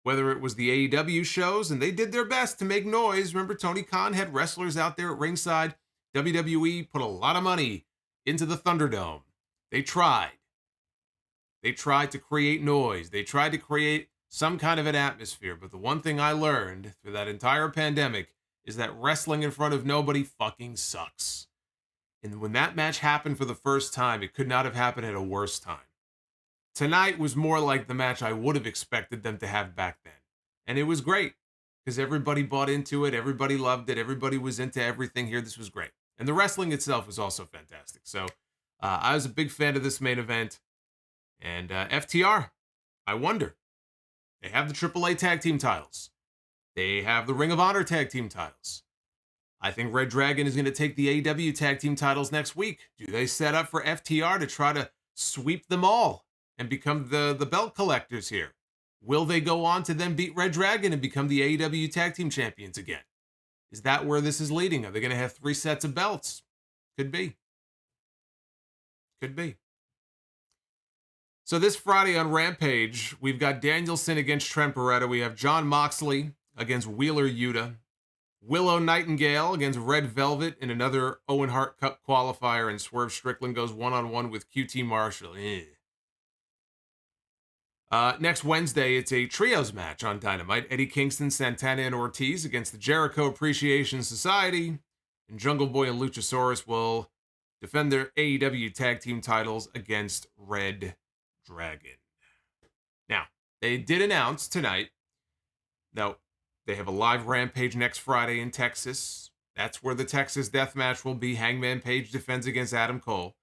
whether it was the AEW shows, and they did their best to make noise. Remember, Tony Khan had wrestlers out there at ringside. WWE put a lot of money into the Thunderdome. They tried. They tried to create noise. They tried to create some kind of an atmosphere. But the one thing I learned through that entire pandemic is that wrestling in front of nobody fucking sucks. And when that match happened for the first time, it could not have happened at a worse time. Tonight was more like the match I would have expected them to have back then. And it was great because everybody bought into it. Everybody loved it. Everybody was into everything here. This was great. And the wrestling itself was also fantastic. So I was a big fan of this main event. And FTR, I wonder. They have the AAA tag team titles. They have the Ring of Honor tag team titles. I think Red Dragon is going to take the AEW tag team titles next week. Do they set up for FTR to try to sweep them all and become the belt collectors here? Will they go on to then beat Red Dragon and become the AEW tag team champions again? Is that where this is leading? Are they going to have 3 sets of belts? Could be. Could be. So this Friday on Rampage, we've got Danielson against Trent Beretta. We have Jon Moxley against Wheeler Yuta. Willow Nightingale against Red Velvet in another Owen Hart Cup qualifier. And Swerve Strickland goes one-on-one with QT Marshall. Next Wednesday, it's a trios match on Dynamite. Eddie Kingston, Santana, and Ortiz against the Jericho Appreciation Society. And Jungle Boy and Luchasaurus will defend their AEW tag team titles against Red Dragon. Now, they did announce tonight that they have a live Rampage next Friday in Texas. That's where the Texas Death Match will be. Hangman Page defends against Adam Cole.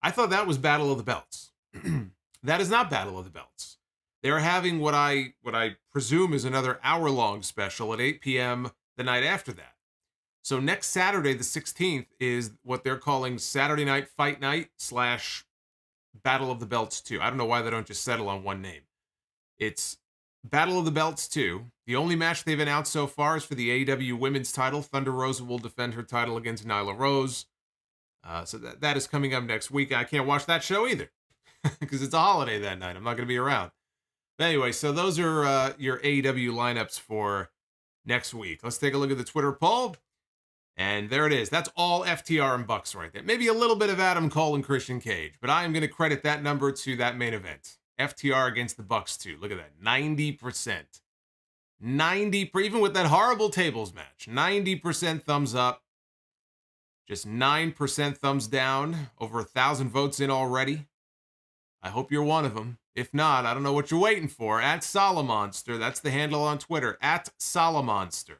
I thought that was Battle of the Belts. That is not Battle of the Belts. They're having what I presume is another hour-long special at 8 p.m. the night after that. So next Saturday, the 16th, is what they're calling Saturday Night Fight Night / Battle of the Belts 2. I don't know why they don't just settle on one name. It's Battle of the Belts 2. The only match they've announced so far is for the AEW Women's title. Thunder Rosa will defend her title against Nyla Rose. So that is coming up next week. I can't watch that show either because it's a holiday that night. I'm not going to be around. But anyway, so those are your AEW lineups for next week. Let's take a look at the Twitter poll. And there it is. That's all FTR and Bucks right there. Maybe a little bit of Adam Cole and Christian Cage, but I am going to credit that number to that main event. FTR against the Bucks too. Look at that. 90%. 90%, even with that horrible tables match. 90% thumbs up. Just 9% thumbs down. Over 1,000 votes in already. I hope you're one of them. If not, I don't know what you're waiting for. At Solomonster. That's the handle on Twitter. At Solomonster.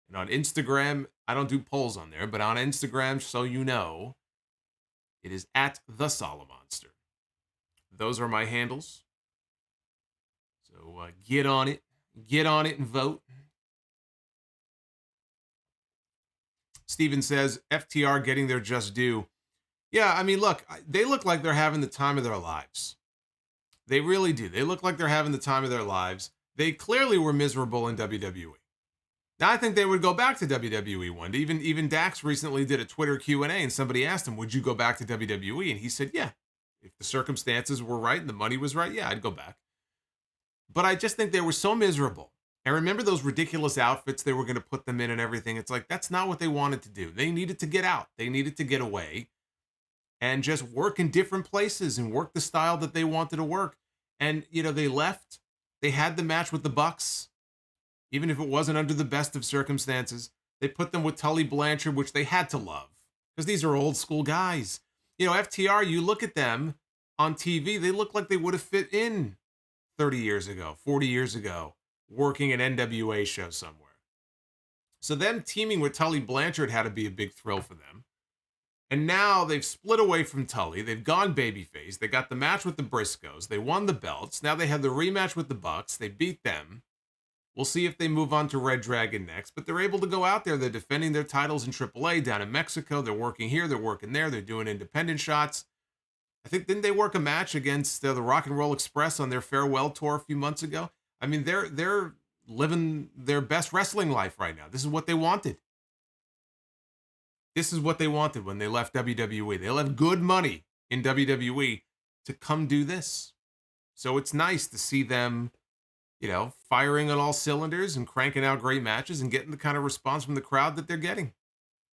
And on Instagram, I don't do polls on there, but on Instagram, so you know, it is at the Solomonster. Those are my handles. So get on it. Get on it and vote. Steven says, FTR getting their just due. Yeah, I mean, look, they look like they're having the time of their lives. They really do. They look like they're having the time of their lives. They clearly were miserable in WWE. Now, I think they would go back to WWE one day. Even Dax recently did a Twitter Q&A, and somebody asked him, would you go back to WWE? And he said, yeah. If the circumstances were right and the money was right, yeah, I'd go back. But I just think they were so miserable. And remember those ridiculous outfits they were going to put them in and everything? It's like, that's not what they wanted to do. They needed to get out. They needed to get away and just work in different places and work the style that they wanted to work. And, they left. They had the match with the Bucks. Even if it wasn't under the best of circumstances, they put them with Tully Blanchard, which they had to love because these are old school guys. FTR, you look at them on TV, they look like they would have fit in 30 years ago, 40 years ago, working an NWA show somewhere. So them teaming with Tully Blanchard had to be a big thrill for them. And now they've split away from Tully. They've gone babyface. They got the match with the Briscoes. They won the belts. Now they have the rematch with the Bucks. They beat them. We'll see if they move on to Red Dragon next, but they're able to go out there. They're defending their titles in AAA down in Mexico. They're working here. They're working there. They're doing independent shots. I think, didn't they work a match against the Rock and Roll Express on their farewell tour a few months ago? I mean, they're living their best wrestling life right now. This is what they wanted. This is what they wanted when they left WWE. They left good money in WWE to come do this. So it's nice to see them, firing on all cylinders and cranking out great matches and getting the kind of response from the crowd that they're getting.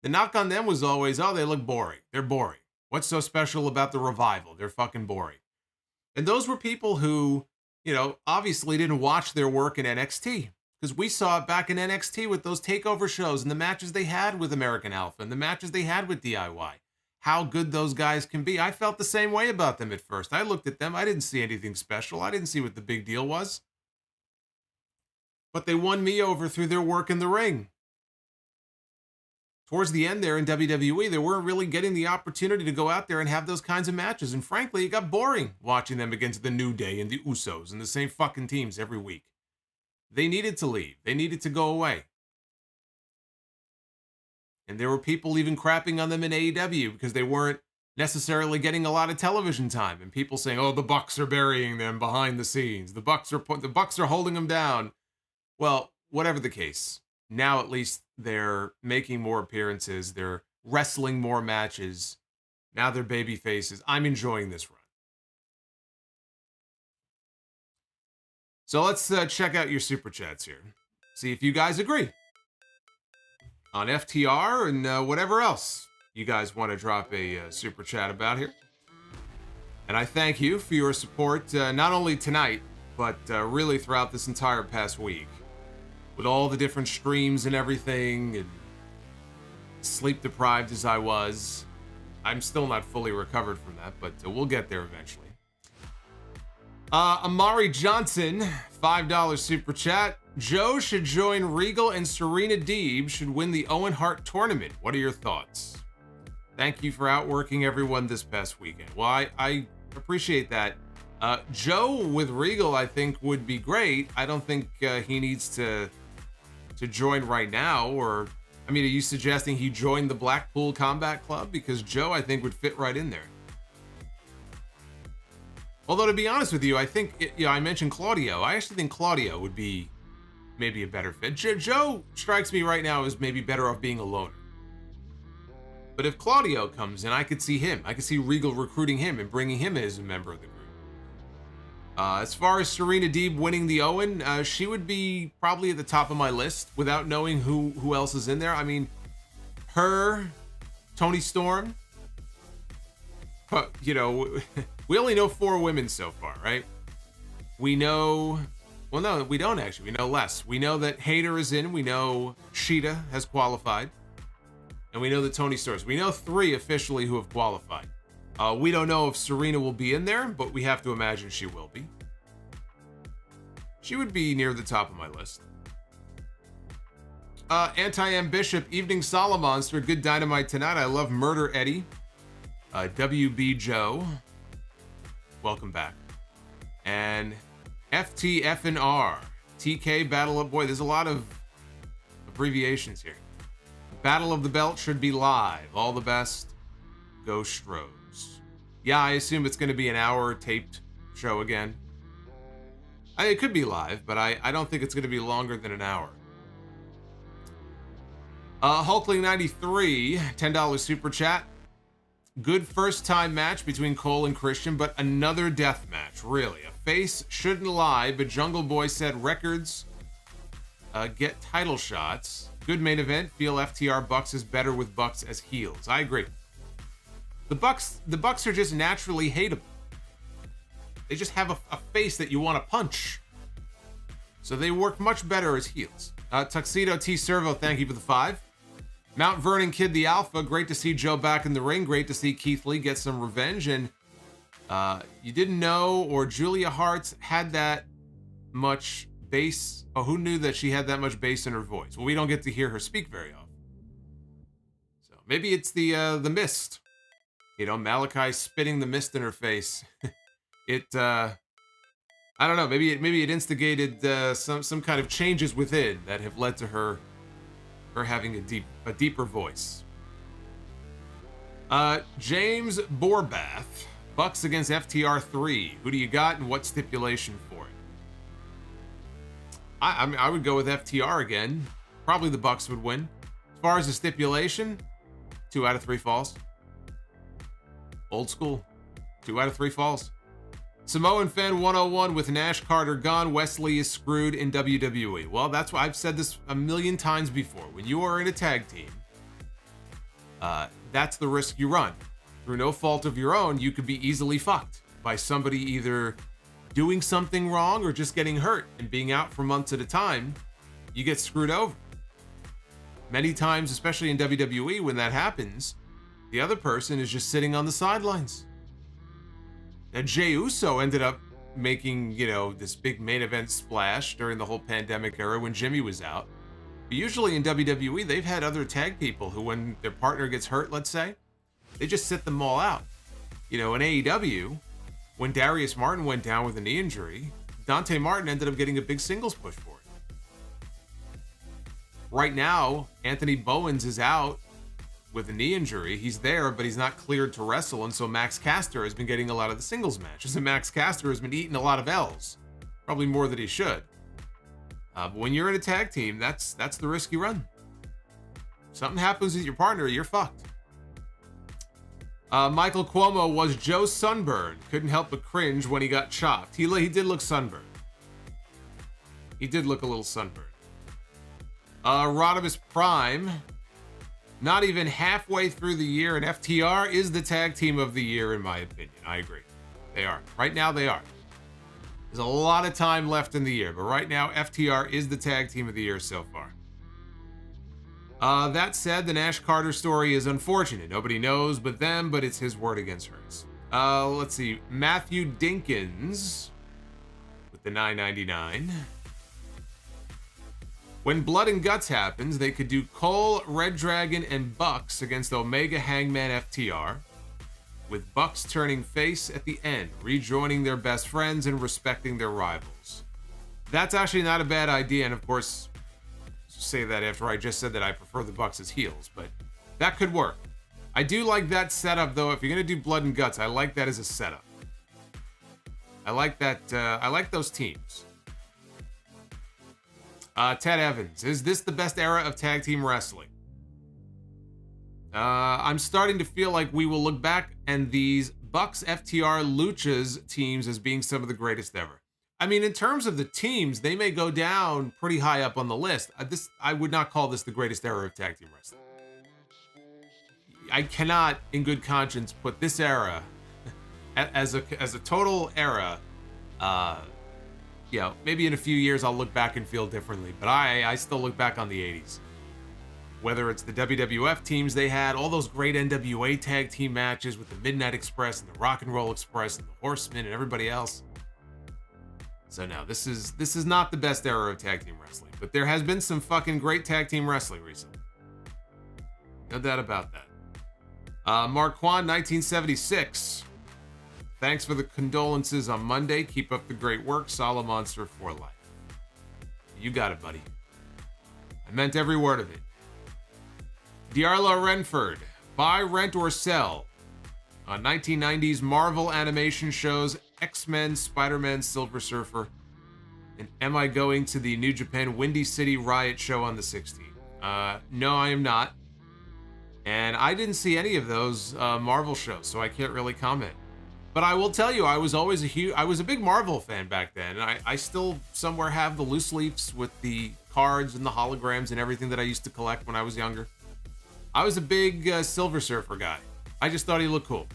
The knock on them was always, oh, they look boring. They're boring. What's so special about the Revival? They're fucking boring. And those were people who, obviously didn't watch their work in NXT because we saw it back in NXT with those takeover shows and the matches they had with American Alpha and the matches they had with DIY. How good those guys can be. I felt the same way about them at first. I looked at them. I didn't see anything special. I didn't see what the big deal was. But they won me over through their work in the ring. Towards the end there in WWE, they weren't really getting the opportunity to go out there and have those kinds of matches. And frankly, it got boring watching them against the New Day and the Usos and the same fucking teams every week. They needed to leave. They needed to go away. And there were people even crapping on them in AEW because they weren't necessarily getting a lot of television time. And people saying, oh, the Bucks are burying them behind the scenes. The Bucks are holding them down. Well, whatever the case, now at least they're making more appearances. They're wrestling more matches. Now they're baby faces. I'm enjoying this run. So let's check out your super chats here. See if you guys agree on FTR and whatever else you guys want to drop a super chat about here. And I thank you for your support, not only tonight, but really throughout this entire past week. With all the different streams and everything, and sleep deprived as I was, I'm still not fully recovered from that, but we'll get there eventually. Amari Johnson, $5 super chat. Joe should join Regal and Serena Deeb should win the Owen Hart tournament. What are your thoughts? Thank you for outworking everyone this past weekend. Well, I appreciate that. Joe with Regal, I think, would be great. I don't think he needs to join right now, or, are you suggesting he join the Blackpool Combat Club? Because Joe, I think, would fit right in there. Although, to be honest with you, I think, I mentioned Claudio. I actually think Claudio would be maybe a better fit. Joe strikes me right now as maybe better off being a loner. But if Claudio comes in, I could see him. I could see Regal recruiting him and bringing him as a member of the group. As far as Serena Deeb winning the Owen, she would be probably at the top of my list without knowing who else is in there. Her, Toni Storm. We only know 4 women so far, right? We know, well, no, we don't actually. We know less. We know that Hayter is in. We know Shida has qualified. And we know that Toni Storm. We know 3 officially who have qualified. We don't know if Serena will be in there, but we have to imagine she will be. She would be near the top of my list. Anti-M Bishop, Evening Solomonster, good Dynamite tonight. I love Murder Eddie. WB Joe, welcome back. And FTFNR, TK Battle of, boy, there's a lot of abbreviations here. Battle of the Belt should be live. All the best. Go Stros. Yeah, I assume it's going to be an hour taped show again. It could be live, but I don't think it's going to be longer than an hour. Hulkling93, $10 super chat. Good first time match between Cole and Christian, but another death match. Really, a face shouldn't lie, but Jungle Boy said records get title shots. Good main event. Feel FTR Bucks is better with Bucks as heels. I agree. The Bucks are just naturally hateable. They just have a face that you want to punch. So they work much better as heels. Tuxedo T Servo, thank you for the 5. Mount Vernon Kid the Alpha, great to see Joe back in the ring. Great to see Keith Lee get some revenge. And you didn't know, or Julia Hart had that much bass. Oh, who knew that she had that much bass in her voice? Well, we don't get to hear her speak very often. So maybe it's the mist. You know, Malachi spitting the mist in her face. I don't know. Maybe it instigated some kind of changes within that have led to her having a deeper voice. James Borbath, Bucks against FTR 3. Who do you got and what stipulation for it? I would go with FTR again. Probably the Bucks would win. As far as the stipulation, 2 out of 3 falls. Old school. 2 out of 3 falls. Samoan Fan 101 with Nash Carter gone, Wesley is screwed in WWE. Well, that's why I've said this a million times before. When you are in a tag team, that's the risk you run. Through no fault of your own, you could be easily fucked by somebody either doing something wrong or just getting hurt and being out for months at a time. You get screwed over. Many times, especially in WWE, when that happens, the other person is just sitting on the sidelines. Now, Jey Uso ended up making, this big main event splash during the whole pandemic era when Jimmy was out. But usually in WWE, they've had other tag people who, when their partner gets hurt, let's say, they just sit them all out. In AEW, when Darius Martin went down with a knee injury, Dante Martin ended up getting a big singles push for it. Right now, Anthony Bowens is out with a knee injury. He's there, but he's not cleared to wrestle, and so Max Caster has been getting a lot of the singles matches, and Max Caster has been eating a lot of L's, probably more than he should. But when you're in a tag team, that's the risk you run. If something happens with your partner, you're fucked. Michael Cuomo was Joe sunburned. Couldn't help but cringe when he got chopped. He did look sunburned. He did look a little sunburned. Rodimus Prime. Not even halfway through the year, and FTR is the tag team of the year, in my opinion. I agree. They are. Right now, they are. There's a lot of time left in the year, but right now, FTR is the tag team of the year so far. That said, the Nash Carter story is unfortunate. Nobody knows but them, but it's his word against hers. Let's see. Matthew Dinkins with the $9.99. When Blood and Guts happens, they could do Cole, Red Dragon, and Bucks against Omega, Hangman, FTR, with Bucks turning face at the end, rejoining their best friends and respecting their rivals. That's actually not a bad idea, and of course, say that after I just said that I prefer the Bucks as heels, but that could work. I do like that setup, though. If you're going to do Blood and Guts, I like that as a setup. I like that. I like those teams. Ted Evans, is this the best era of tag team wrestling? I'm starting to feel like we will look back and these Bucks, FTR, Luchas teams as being some of the greatest ever. I mean, in terms of the teams, they may go down pretty high up on the list. I would not call this the greatest era of tag team wrestling. I cannot, in good conscience, put this era as a total era. Maybe in a few years I'll look back and feel differently, but I still look back on the 80s. Whether it's the WWF teams they had, all those great NWA tag team matches with the Midnight Express and the Rock and Roll Express and the Horsemen and everybody else. So no, this is not the best era of tag team wrestling, but there has been some fucking great tag team wrestling recently. No doubt about that. Mark Kwan, 1976. Thanks for the condolences on Monday. Keep up the great work. Solomonster for life. You got it, buddy. I meant every word of it. Diarlo Renford. Buy, rent, or sell. On 1990s Marvel animation shows X-Men, Spider-Man, Silver Surfer. And am I going to the New Japan Windy City Riot show on the 16th? No, I am not. And I didn't see any of those Marvel shows, so I can't really comment. But I will tell you, I was always I was a big Marvel fan back then, and I still somewhere have the loose leaves with the cards and the holograms and everything that I used to collect when I was younger. I was a big Silver Surfer guy. I just thought he looked cool.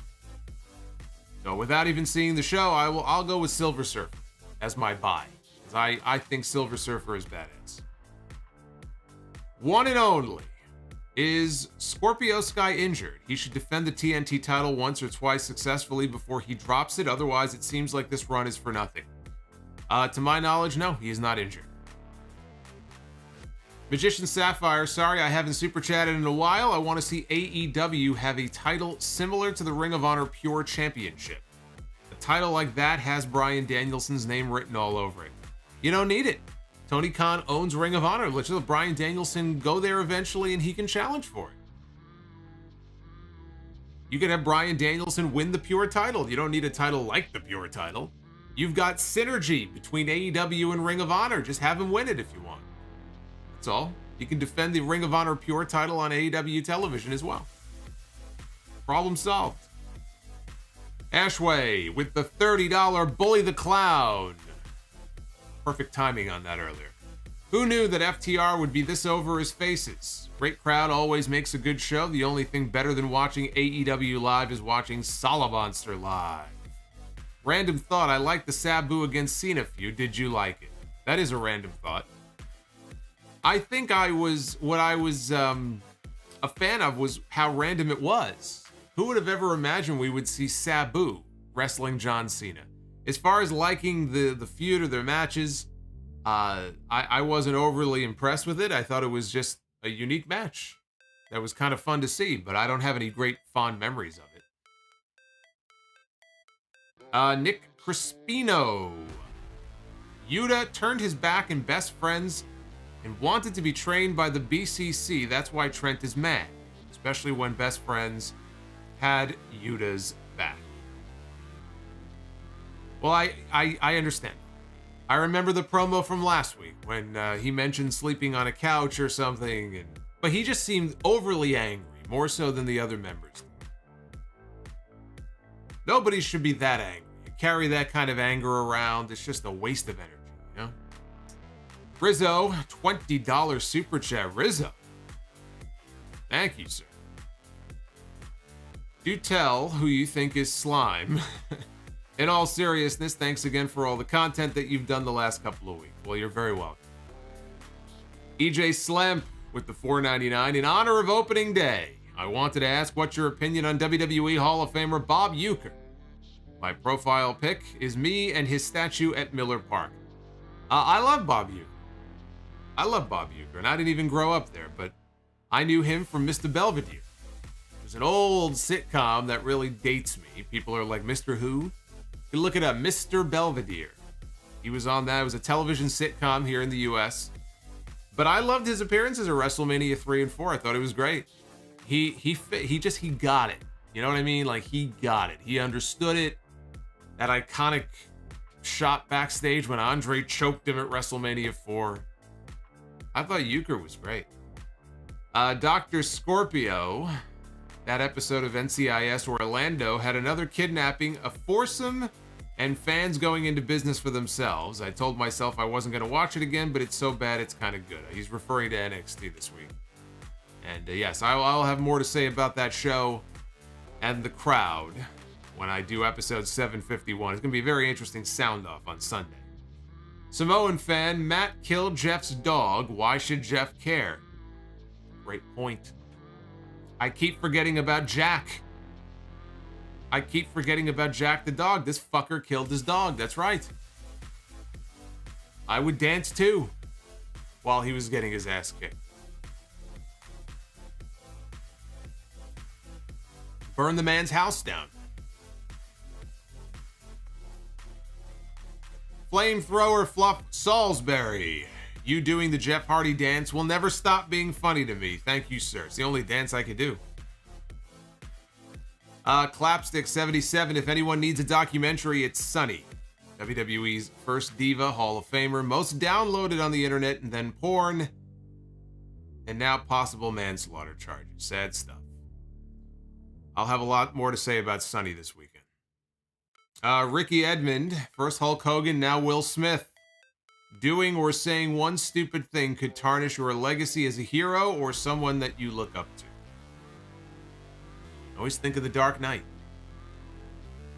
So without even seeing the show, I'll go with Silver Surfer as my buy, because I think Silver Surfer is badass. One and only. Is Scorpio Sky injured? He should defend the TNT title once or twice successfully before he drops it. Otherwise, it seems like this run is for nothing. To my knowledge, no, he is not injured. Magician Sapphire, sorry I haven't super chatted in a while. I want to see AEW have a title similar to the Ring of Honor Pure Championship. A title like that has Bryan Danielson's name written all over it. You don't need it. Tony Khan owns Ring of Honor. Let's let Bryan Danielson go there eventually and he can challenge for it. You can have Bryan Danielson win the Pure title. You don't need a title like the Pure title. You've got synergy between AEW and Ring of Honor. Just have him win it if you want. That's all. You can defend the Ring of Honor Pure title on AEW television as well. Problem solved. Ashway with the $30 Bully the Clown. Perfect timing on that earlier. Who knew that FTR would be this over as faces? Great crowd always makes a good show. The only thing better than watching AEW live is watching Solomonster live. Random thought, I like the Sabu against Cena feud. Did you like it? That is a random thought. I think what I was a fan of was how random it was. Who would have ever imagined we would see Sabu wrestling John Cena? As far as liking the feud or their matches, I wasn't overly impressed with it. I thought it was just a unique match that was kind of fun to see, but I don't have any great fond memories of it. Nick Crispino. Yuta turned his back in Best Friends and wanted to be trained by the BCC. That's why Trent is mad, especially when Best Friends had Yuta's back. Well, I understand. I remember the promo from last week when he mentioned sleeping on a couch or something, but he just seemed overly angry, more so than the other members. Nobody should be that angry. Carry that kind of anger around. It's just a waste of energy, you know? Rizzo, $20 super chat. Rizzo. Thank you, sir. Do tell who you think is slime. In all seriousness, thanks again for all the content that you've done the last couple of weeks. Well, you're very welcome. EJ Slamp with the $4.99 in honor of opening day. I wanted to ask what's your opinion on WWE Hall of Famer Bob Uecker. My profile pic is me and his statue at Miller Park. I love Bob Uecker. I love Bob Uecker, and I didn't even grow up there, but I knew him from Mr. Belvedere. It was an old sitcom that really dates me. People are like, Mr. Who? You look it up, Mr. Belvedere. He was on that. It was a television sitcom here in the U.S. But I loved his appearances at WrestleMania 3 and 4. I thought it was great. He got it. You know what I mean? Like, he got it. He understood it. That iconic shot backstage when Andre choked him at WrestleMania 4. I thought Uecker was great. Dr. Scorpio, that episode of NCIS Orlando had another kidnapping, a foursome, and fans going into business for themselves. I told myself I wasn't going to watch it again, but it's so bad it's kind of good. He's referring to NXT this week. And yes, I'll have more to say about that show and the crowd when I do episode 751. It's going to be a very interesting sound off on Sunday. Samoan fan, Matt killed Jeff's dog. Why should Jeff care? Great point. I keep forgetting about Jack. I keep forgetting about Jack the dog. This fucker killed his dog. That's right. I would dance too while he was getting his ass kicked. Burn the man's house down. Flamethrower Fluff Salisbury. You doing the Jeff Hardy dance will never stop being funny to me. Thank you, sir. It's the only dance I could do. Clapstick77. If anyone needs a documentary, it's Sunny. WWE's first diva, Hall of Famer, most downloaded on the internet, and then porn. and now possible manslaughter charges. Sad stuff. I'll have a lot more to say about Sonny this weekend. Ricky Edmond, first Hulk Hogan, now Will Smith. Doing or saying one stupid thing could tarnish your legacy as a hero or someone that you look up to. Always think of the Dark Knight.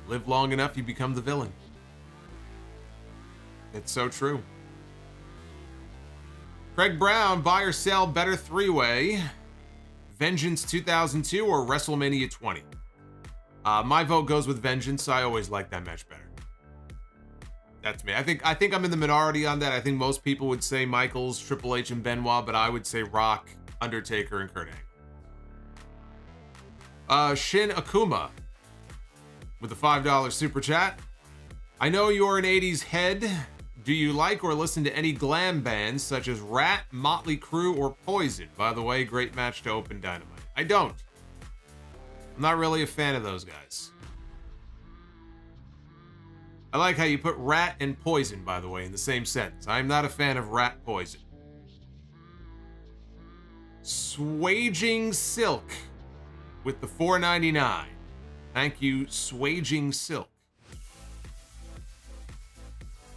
Live long enough, you become the villain. It's so true. Craig Brown, buy or sell better three-way. Vengeance 2002 or WrestleMania 20? My vote goes with Vengeance. I always like that match better. That's me. I think I'm in the minority on that. I think most people would say Michaels, Triple H, and Benoit, but I would say Rock, Undertaker, and Kurt Angle. Shin Akuma with the $5 super chat. I know you're an 80s head. Do you like or listen to any glam bands such as Rat, Motley Crue, or Poison? By the way, great match to open Dynamite. I don't. I'm not really a fan of those guys. I like how you put Rat and Poison, by the way, in the same sentence. I'm not a fan of Rat Poison. Swaging Silk with the $4.99. Thank you, Swaging Silk.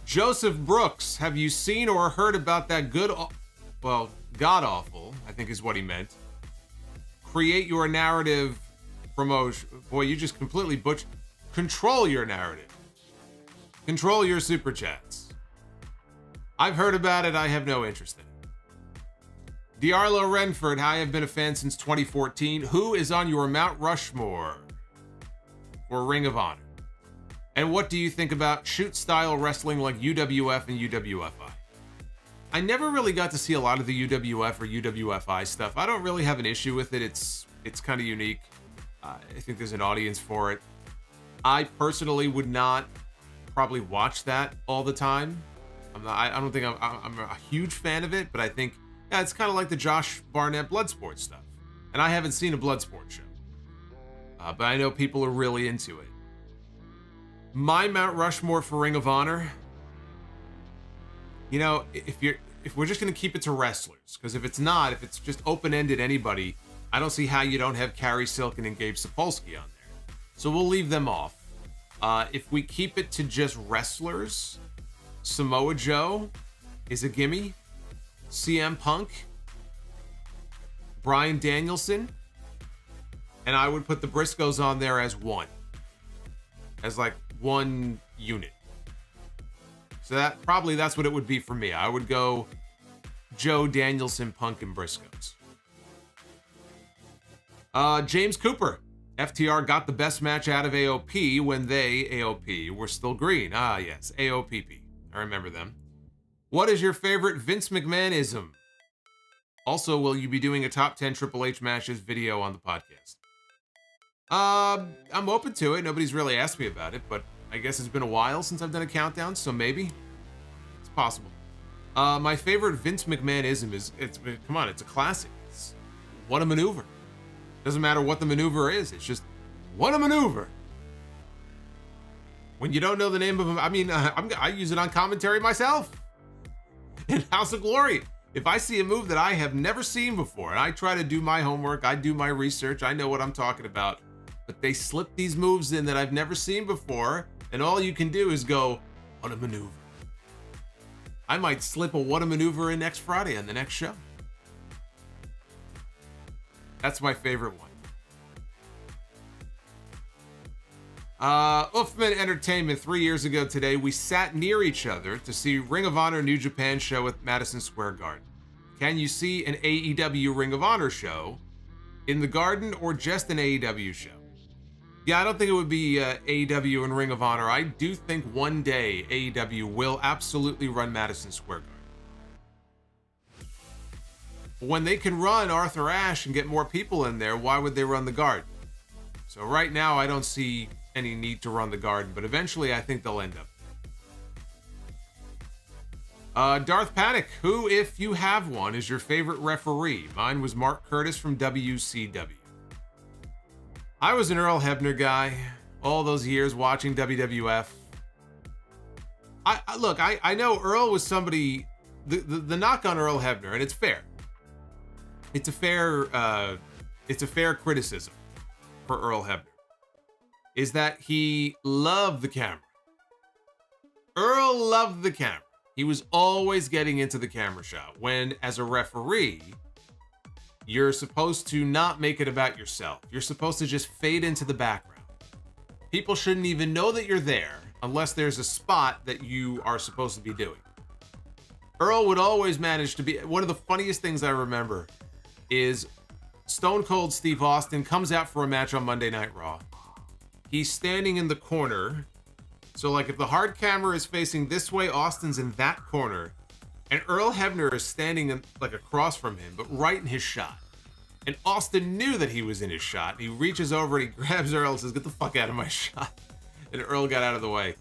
Joseph Brooks, have you seen or heard about that god-awful, I think is what he meant, create your narrative promotion? Boy, you just completely butchered. Control your narrative. Control your super chats. I've heard about it. I have no interest in it. Diarlo Renford, I have been a fan since 2014. Who is on your Mount Rushmore for Ring of Honor? And what do you think about shoot-style wrestling like UWF and UWFI? I never really got to see a lot of the UWF or UWFI stuff. I don't really have an issue with it. It's kind of unique. I think there's an audience for it. I personally would not probably watch that all the time. I don't think I'm a huge fan of it, but I think it's kind of like the Josh Barnett Bloodsport stuff. And I haven't seen a Bloodsport show, but I know people are really into it. My Mount Rushmore for Ring of Honor, you know, if we're just going to keep it to wrestlers, because if it's just open-ended anybody, I don't see how you don't have Carrie Silken and Gabe Sapolsky on there. So we'll leave them off. If we keep it to just wrestlers, Samoa Joe is a gimme. CM Punk, Bryan Danielson, and I would put the Briscoes on there as one. As like one unit. So that's what it would be for me. I would go Joe, Danielson, Punk, and Briscoes. James Cooper. FTR got the best match out of AOP when they, AOP, were still green. Ah, yes, AOPP. I remember them. What is your favorite Vince McMahon-ism? Also, will you be doing a top 10 Triple H matches video on the podcast? I'm open to it. Nobody's really asked me about it, but I guess it's been a while since I've done a countdown, so maybe. It's possible. My favorite Vince McMahon-ism is, come on, it's a classic. It's what a maneuver. Doesn't matter what the maneuver is. It's just, what a maneuver. When you don't know the name of them, I use it on commentary myself. In House of Glory. If I see a move that I have never seen before, and I try to do my homework, I do my research, I know what I'm talking about, but they slip these moves in that I've never seen before, and all you can do is go, what a maneuver. I might slip a what a maneuver in next Friday on the next show. That's my favorite one. Uffman Entertainment, 3 years ago today, we sat near each other to see Ring of Honor New Japan show at Madison Square Garden. Can you see an AEW Ring of Honor show in the Garden or just an AEW show? Yeah, I don't think it would be AEW and Ring of Honor. I do think one day AEW will absolutely run Madison Square Garden. When they can run Arthur Ashe and get more people in there, why would they run the Garden? So right now, I don't see any need to run the Garden, but eventually I think they'll end up. Darth Panic, who, if you have one, is your favorite referee? Mine was Mark Curtis from WCW. I was an Earl Hebner guy all those years watching WWF. I know Earl was somebody, the knock on Earl Hebner, and it's fair. it's a fair criticism for Earl Hebner, is that he loved the camera. Earl loved the camera. He was always getting into the camera shot, when as a referee, you're supposed to not make it about yourself. You're supposed to just fade into the background. People shouldn't even know that you're there unless there's a spot that you are supposed to be doing. Earl would always manage to be... One of the funniest things I remember is Stone Cold Steve Austin comes out for a match on Monday Night Raw. He's standing in the corner. So, like, if the hard camera is facing this way, Austin's in that corner. And Earl Hebner is standing, like, across from him, but right in his shot. And Austin knew that he was in his shot. He reaches over and he grabs Earl and says, "Get the fuck out of my shot." And Earl got out of the way.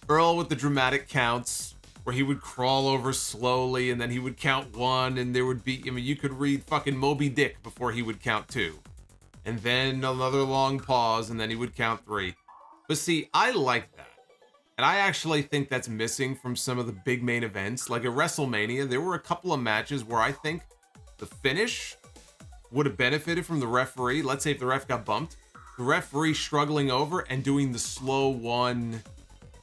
Earl with the dramatic counts, where he would crawl over slowly and then he would count one, and there would be, I mean, you could read fucking Moby Dick before he would count two. And then another long pause, and then he would count three. But see, I like that. And I actually think that's missing from some of the big main events. Like at WrestleMania, there were a couple of matches where I think the finish would have benefited from the referee. Let's say if the ref got bumped, the referee struggling over and doing the slow 1,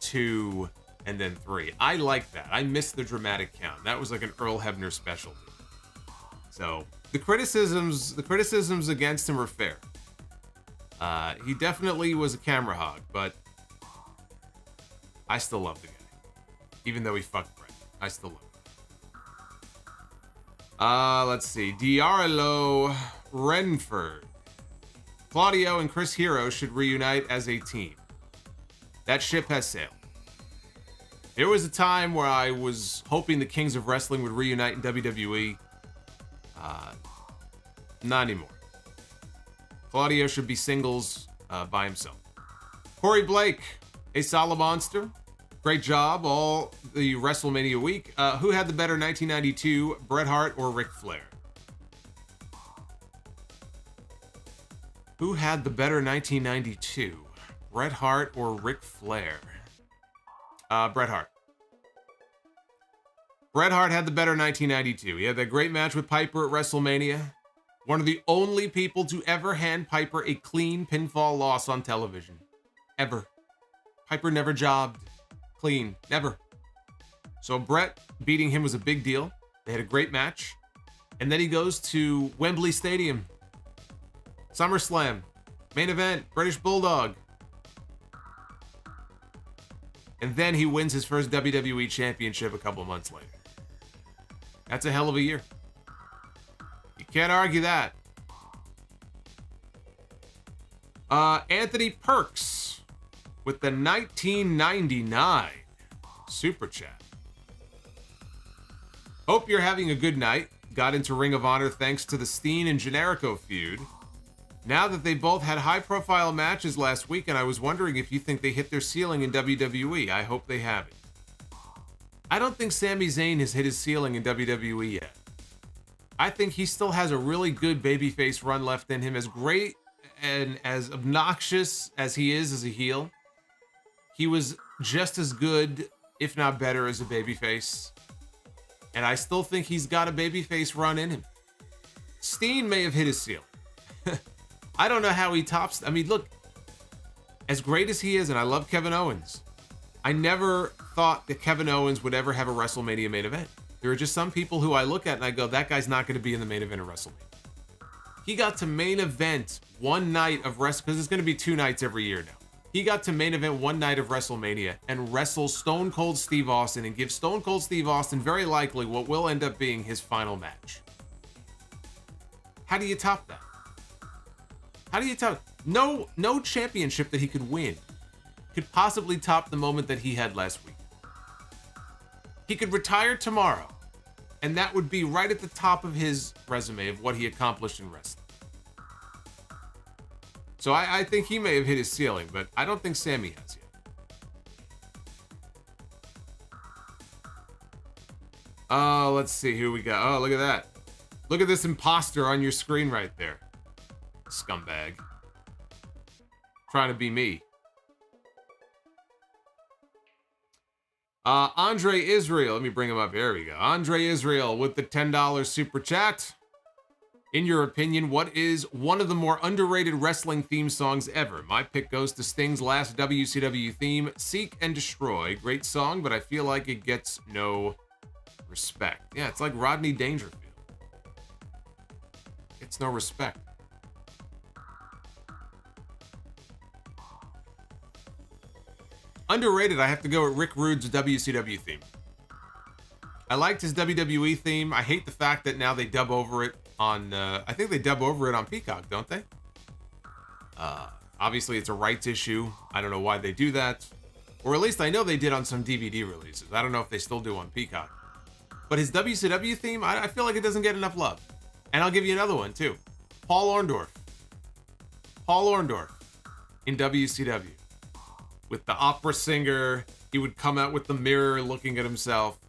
2, and then 3. I like that. I miss the dramatic count. That was like an Earl Hebner specialty. So the criticisms against him are fair. He definitely was a camera hog, but I still love the guy. Even though he fucked Brett, I still love him. Let's see. Diarlo Renford. Claudio and Chris Hero should reunite as a team. That ship has sailed. There was a time where I was hoping the Kings of Wrestling would reunite in WWE. Not anymore. Claudio should be singles by himself. Corey Blake, a Solomonster. Great job all the WrestleMania week. Who had the better 1992, Bret Hart or Ric Flair? Who had the better 1992, Bret Hart or Ric Flair? Bret Hart. Bret Hart had the better 1992. He had that great match with Piper at WrestleMania. One of the only people to ever hand Piper a clean pinfall loss on television. Ever. Piper never jobbed. Clean. Never. So Bret beating him was a big deal. They had a great match. And then he goes to Wembley Stadium. SummerSlam. Main event. British Bulldog. And then he wins his first WWE Championship a couple months later. That's a hell of a year. You can't argue that. Anthony Perks with the 1999 Super Chat. Hope you're having a good night. Got into Ring of Honor thanks to the Steen and Generico feud. Now that they both had high-profile matches last week, and I was wondering if you think they hit their ceiling in WWE. I hope they haven't. I don't think Sami Zayn has hit his ceiling in WWE yet. I think he still has a really good babyface run left in him. As great and as obnoxious as he is as a heel, he was just as good, if not better, as a babyface. And I still think he's got a babyface run in him. Steen may have hit his ceiling. I don't know how he tops. I mean, look, as great as he is, and I love Kevin Owens, I never thought that Kevin Owens would ever have a WrestleMania main event. There are just some people who I look at and I go, that guy's not going to be in the main event of WrestleMania. He got to main event one night of WrestleMania, because it's going to be 2 nights every year now. He got to main event one night of WrestleMania and wrestle Stone Cold Steve Austin and give Stone Cold Steve Austin very likely what will end up being his final match. How do you top that? How do you top? No championship that he could win could possibly top the moment that he had last week. He could retire tomorrow, and that would be right at the top of his resume of what he accomplished in wrestling. So I think he may have hit his ceiling, but I don't think Sami has yet. Oh, let's see who we got. Oh, look at that. Look at this imposter on your screen right there. Scumbag. Trying to be me. Andre Israel. Let me bring him up. Here we go. Andre Israel with the $10 super chat. In your opinion, what is one of the more underrated wrestling theme songs ever? My pick goes to Sting's last WCW theme, Seek and Destroy. Great song, but I feel like it gets no respect. Yeah, it's like Rodney Dangerfield. It's no respect. Underrated, I have to go with Rick Rude's WCW theme. I liked his WWE theme. I hate the fact that now they dub over it on, I think they dub over it on Peacock, don't they? Obviously, it's a rights issue. I don't know why they do that. Or at least I know they did on some DVD releases. I don't know if they still do on Peacock. But his WCW theme, I feel like it doesn't get enough love. And I'll give you another one, too. Paul Orndorff. Paul Orndorff in WCW. With the opera singer, he would come out with the mirror looking at himself.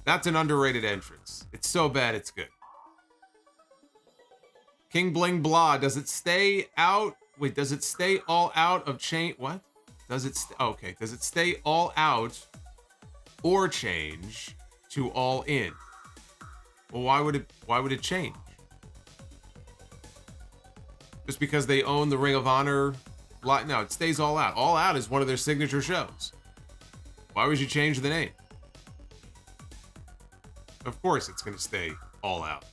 That's an underrated entrance. It's so bad, it's good. King Bling Blah, does it stay out? Wait, does it stay all out of chain? What? Does it, okay, does it stay all out or change to all in? Well, why would it change? Just because they own the Ring of Honor? No, it stays all out. All Out is one of their signature shows. Why would you change the name? Of course it's going to stay all out.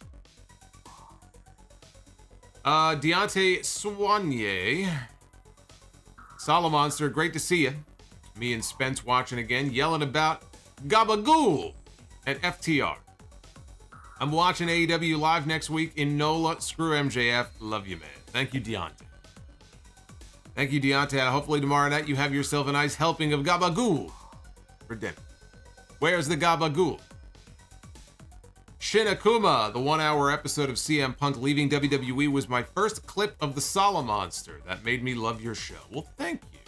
Deontay Soigné. Solomonster, great to see you. Me and Spence watching again, yelling about Gabagool at FTR. I'm watching AEW live next week in NOLA. Screw MJF. Love you, man. Thank you, Deontay. Thank you, Deontay. Hopefully tomorrow night you have yourself a nice helping of Gabagool for dinner. Where's the Gabagool? Shin Akuma, the 1-hour episode of CM Punk leaving WWE was my first clip of the Solomonster. That made me love your show. Well, thank you.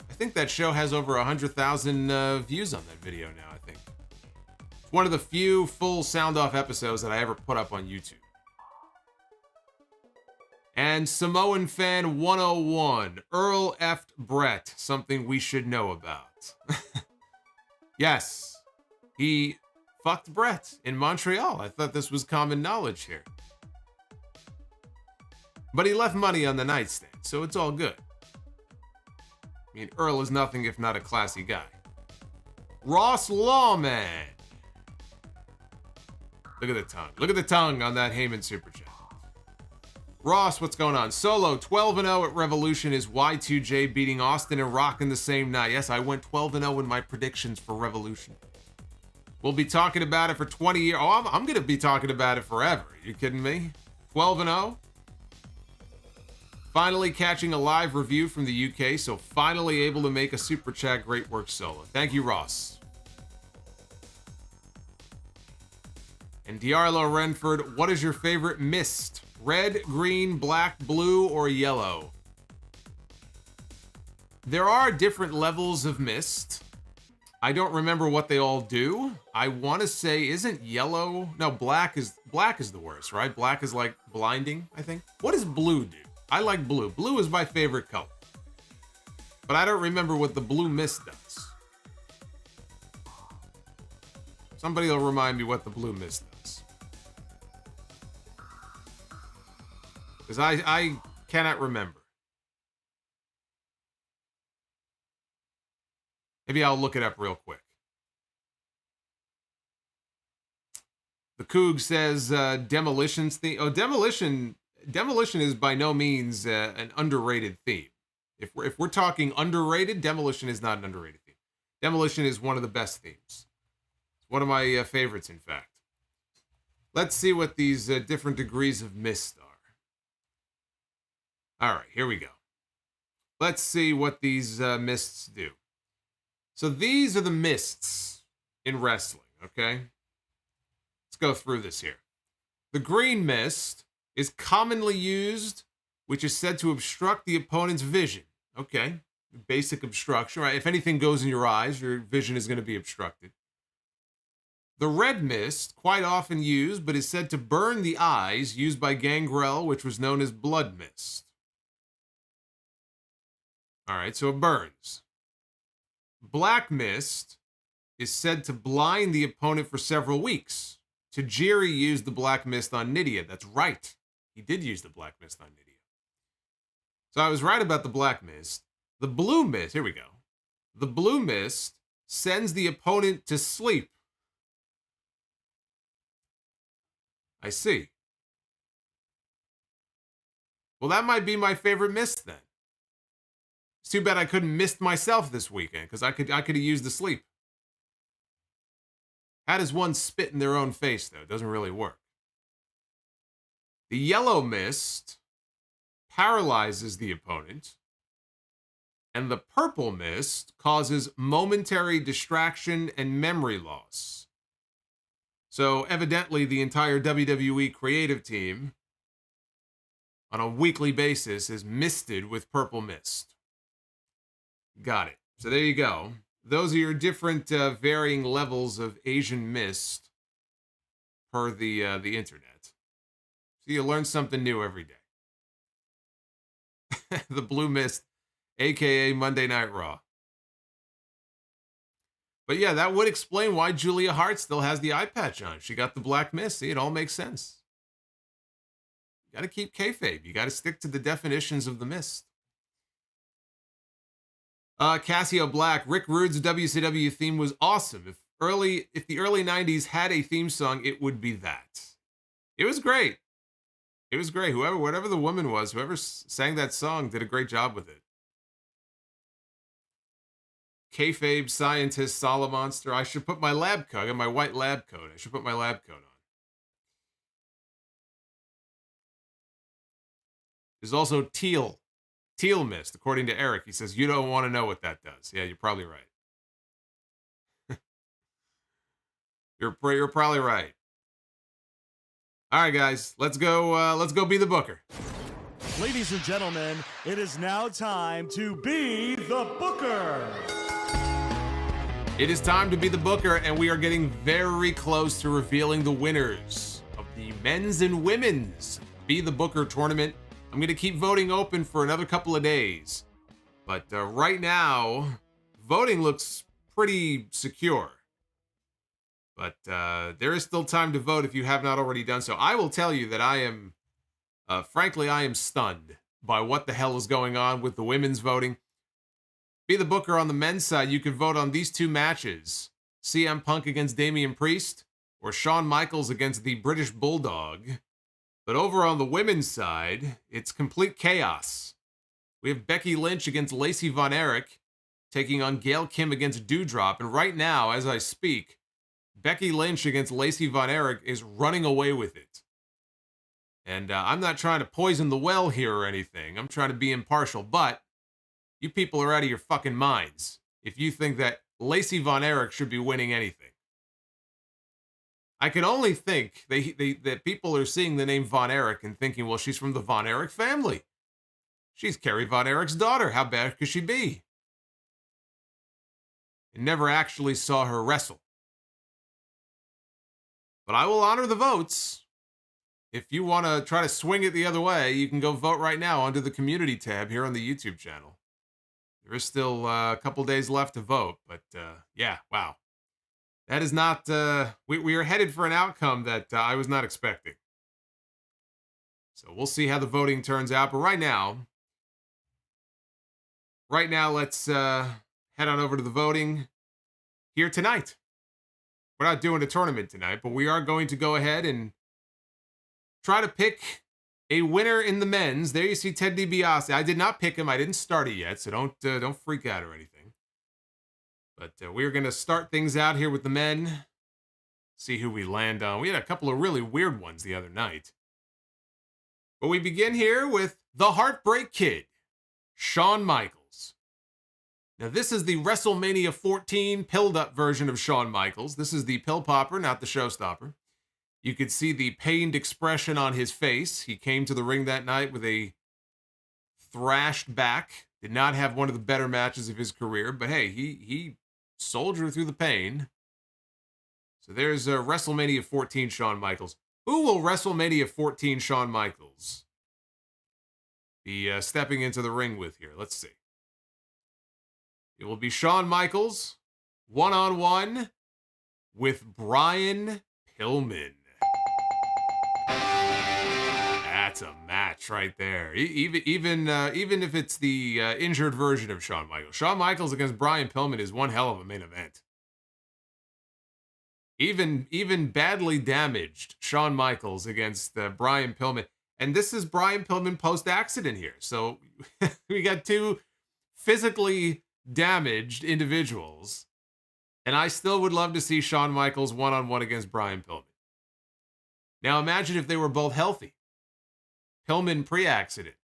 I think that show has over 100,000 views on that video now, I think. It's one of the few full sound-off episodes that I ever put up on YouTube. And Samoan Fan 101, Earl F. Brett, something we should know about. Yes, he fucked Brett in Montreal. I thought this was common knowledge here. But he left money on the nightstand, so it's all good. I mean, Earl is nothing if not a classy guy. Ross Lawman. Look at the tongue. Look at the tongue on that Heyman Super Chat. Ross, what's going on? Solo, 12-0 at Revolution. Is Y2J beating Austin and Rock in the same night? Yes, I went 12-0 in my predictions for Revolution. We'll be talking about it for 20 years. Oh, I'm going to be talking about it forever. Are you kidding me? 12-0? Finally catching a live review from the UK, so finally able to make a Super Chat. Great work, Solo. Thank you, Ross. And Diarlo Renford, what is your favorite mist? Red, green, black, blue, or yellow? There are different levels of mist. I don't remember what they all do. I want to say, isn't yellow? No, black is the worst, right? Black is like blinding, I think. What does blue do? I like blue. Blue is my favorite color. But I don't remember what the blue mist does. Somebody will remind me what the blue mist does. Because I cannot remember. Maybe I'll look it up real quick. The Coog says Demolition's theme. Oh, Demolition is by no means an underrated theme. If we're talking underrated, Demolition is not an underrated theme. Demolition is one of the best themes. It's one of my favorites, in fact. Let's see what these different degrees of mist are. All right, here we go. Let's see what these mists do. So these are the mists in wrestling, okay? Let's go through this here. The green mist is commonly used, which is said to obstruct the opponent's vision. Okay, basic obstruction, right? If anything goes in your eyes, your vision is going to be obstructed. The red mist, quite often used, but is said to burn the eyes, used by Gangrel, which was known as blood mist. All right, so it burns. Black mist is said to blind the opponent for several weeks, Tajiri used the Black Mist on Nydia. That's right. He did use the Black Mist on Nydia. So I was right about the Black Mist. The Blue Mist, here we go. The Blue Mist sends the opponent to sleep. I see. Well, that might be my favorite mist then. It's too bad I couldn't mist myself this weekend, because I could have used the sleep. How does one spit in their own face, though? It doesn't really work. The Yellow Mist paralyzes the opponent, and the Purple Mist causes momentary distraction and memory loss. So evidently the entire WWE creative team on a weekly basis is misted with Purple Mist. Got it. So there you go. Those are your different varying levels of Asian mist per the internet. So you learn something new every day. The Blue Mist, a.k.a. Monday Night Raw. But yeah, that would explain why Julia Hart still has the eye patch on. She got the Black Mist. See, it all makes sense. You got to keep kayfabe. You got to stick to the definitions of the mist. Cassio Black, Rick Rude's WCW theme was awesome. If the early 90s had a theme song, it would be that. It was great. It was great. Whatever the woman was, whoever sang that song did a great job with it. Kayfabe scientist Solomonster. I should put my lab coat. I got my white lab coat. I should put my lab coat on. There's also teal mist, according to Eric. He says, you don't want to know what that does. Yeah, you're probably right. You're probably right. All right, guys, let's go be the booker. Ladies and gentlemen, it is now time to be the booker. It is time to be the booker, and we are getting very close to revealing the winners of the men's and women's Be the Booker tournament. I'm going to keep voting open for another couple of days. But right now, voting looks pretty secure. But there is still time to vote if you have not already done so. I will tell you that I am, frankly, I am stunned by what the hell is going on with the women's voting. Be the Booker on the men's side, you can vote on these two matches. CM Punk against Damian Priest, or Shawn Michaels against the British Bulldog. But over on the women's side, it's complete chaos. We have Becky Lynch against Lacey Von Erich, taking on Gail Kim against Doudrop. And right now, as I speak, Becky Lynch against Lacey Von Erich is running away with it. And I'm not trying to poison the well here or anything. I'm trying to be impartial, but you people are out of your fucking minds if you think that Lacey Von Erich should be winning anything. I can only think that people are seeing the name Von Erich and thinking, well, she's from the Von Erich family. She's Kerry Von Erich's daughter. How bad could she be? And never actually saw her wrestle. But I will honor the votes. If you want to try to swing it the other way, you can go vote right now under the community tab here on the YouTube channel. There is still a couple days left to vote, but yeah, wow. That is not, we are headed for an outcome that I was not expecting. So we'll see how the voting turns out, but right now, let's head on over to the voting here tonight. We're not doing a tournament tonight, but we are going to go ahead and try to pick a winner in the men's. There you see Ted DiBiase. I did not pick him. I didn't start it yet, so don't freak out or anything. But we're going to start things out here with the men. See who we land on. We had a couple of really weird ones the other night. But we begin here with the Heartbreak Kid, Shawn Michaels. Now, this is the WrestleMania 14 pilled-up version of Shawn Michaels. This is the pill popper, not the showstopper. You could see the pained expression on his face. He came to the ring that night with a thrashed back. Did not have one of the better matches of his career, but hey, he soldiered through the pain. So there's WrestleMania 14 Shawn Michaels. Who will WrestleMania 14 Shawn Michaels be stepping into the ring with here? Let's see. It will be Shawn Michaels one-on-one with Brian Pillman. That's a match right there. Even if it's the injured version of Shawn Michaels. Shawn Michaels against Brian Pillman is one hell of a main event. Even badly damaged Shawn Michaels against Brian Pillman. And this is Brian Pillman post-accident here. So we got two physically damaged individuals. And I still would love to see Shawn Michaels one-on-one against Brian Pillman. Now imagine if they were both healthy. Pillman pre-accident.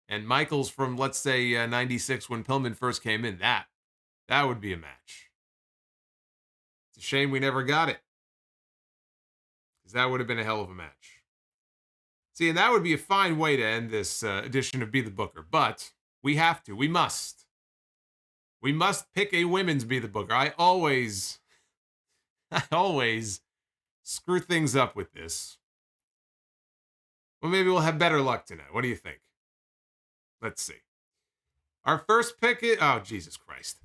And Michaels from, let's say, 96 when Pillman first came in. That would be a match. It's a shame we never got it. Because that would have been a hell of a match. See, and that would be a fine way to end this edition of Be the Booker. But we have to. We must. We must pick a women's Be the Booker. I always screw things up with this. Well, maybe we'll have better luck tonight. What do you think? Let's see. Our first pick is... Oh, Jesus Christ.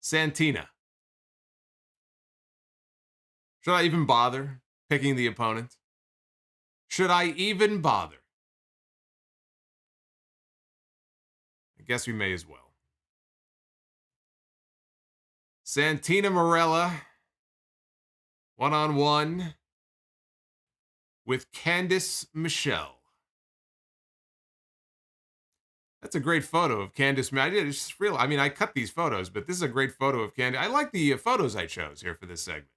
Santina. Should I even bother picking the opponent? Should I even bother? I guess we may as well. Santina Marella, one-on-one with Candice Michelle. That's a great photo of Candice. I cut these photos, but this is a great photo of Candice. I like the photos I chose here for this segment.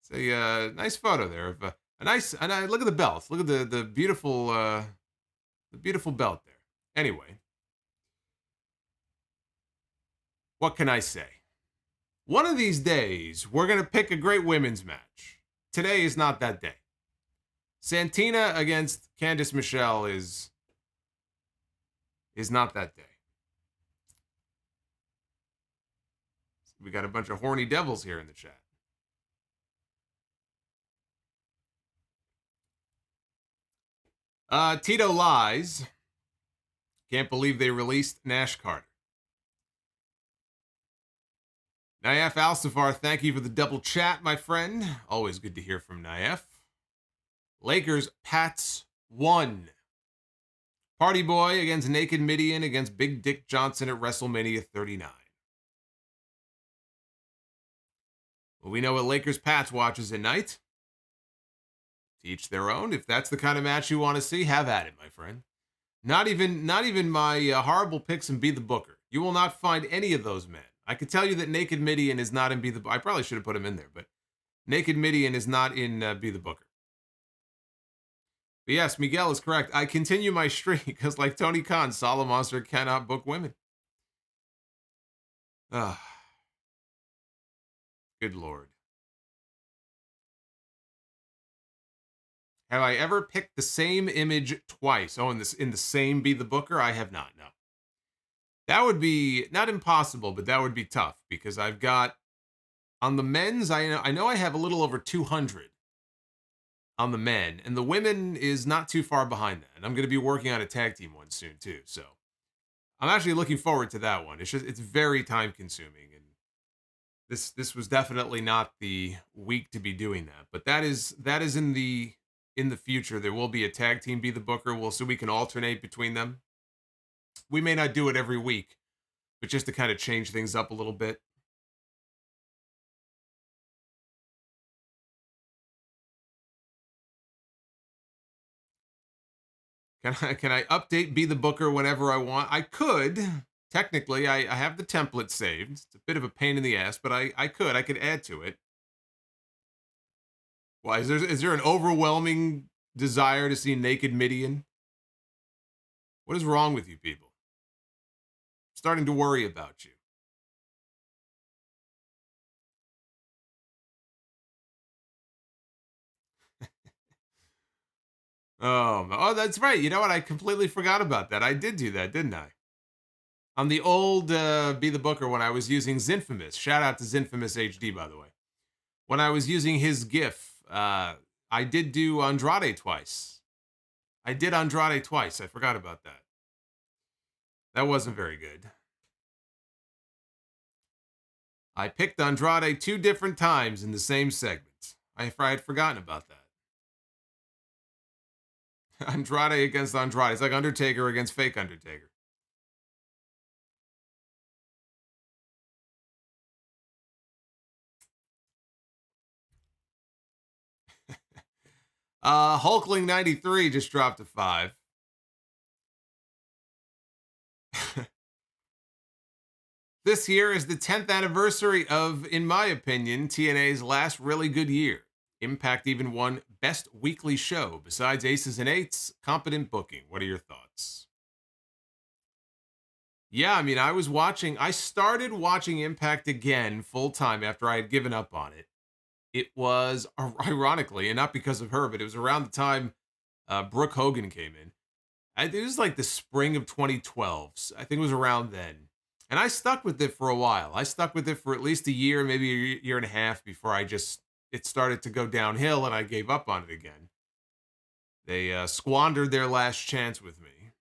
It's a nice photo there of a nice. And look at the belt. Look at the beautiful belt there. Anyway, what can I say? One of these days, we're gonna pick a great women's match. Today is not that day. Santina against Candice Michelle is not that day. We got a bunch of horny devils here in the chat. Tito lies. Can't believe they released Nash Carter. Naif Alsafar, thank you for the double chat, my friend. Always good to hear from Naif. Lakers, Pats 1. Party Boy against Naked Midian against Big Dick Johnson at WrestleMania 39. Well, we know what Lakers Pats watches at night. To each their own. If that's the kind of match you want to see, have at it, my friend. Not even my horrible picks in Be the Booker. You will not find any of those men. I could tell you that Naked Midian is not in Be the Booker. I probably should have put him in there, but Naked Midian is not in Be the Booker. But yes, Miguel is correct. I continue my streak because, like Tony Khan, Solomonster cannot book women. Good Lord. Have I ever picked the same image twice? Oh, in the same Be the Booker? I have not, no. That would be, not impossible, but that would be tough because I've got, on the men's, I know I have a little over 200 on the men, and the women is not too far behind that. And I'm going to be working on a tag team one soon, too. So I'm actually looking forward to that one. It's very time consuming, and this was definitely not the week to be doing that. But that is in the future. There will be a tag team Be the Booker, so we can alternate between them. We may not do it every week, but just to kind of change things up a little bit. Can I update Be the Booker whenever I want? I could. Technically, I have the template saved. It's a bit of a pain in the ass, but I could add to it. Why, is there an overwhelming desire to see Naked Midian? What is wrong with you people? I'm starting to worry about you. Oh, that's right. You know what? I completely forgot about that. I did do that, didn't I? On the old Be the Booker when I was using Zinfamous. Shout out to Zinfamous HD, by the way. When I was using his GIF, I did do Andrade twice. I forgot about that. That wasn't very good. I picked Andrade 2 different times in the same segment. I had forgotten about that. Andrade against Andrade. It's like Undertaker against fake Undertaker. Hulkling 93 just dropped a 5. This year is the 10th anniversary of, in my opinion, TNA's last really good year. Impact even won Best Weekly Show, besides Aces and Eights, competent booking. What are your thoughts? Yeah, I mean, I started watching Impact again full-time after I had given up on it. It was, ironically, and not because of her, but it was around the time Brooke Hogan came in. It was like the spring of 2012. I think it was around then. And I stuck with it for a while. I stuck with it for at least a year, maybe a year and a half before it started to go downhill and I gave up on it again. They squandered their last chance with me.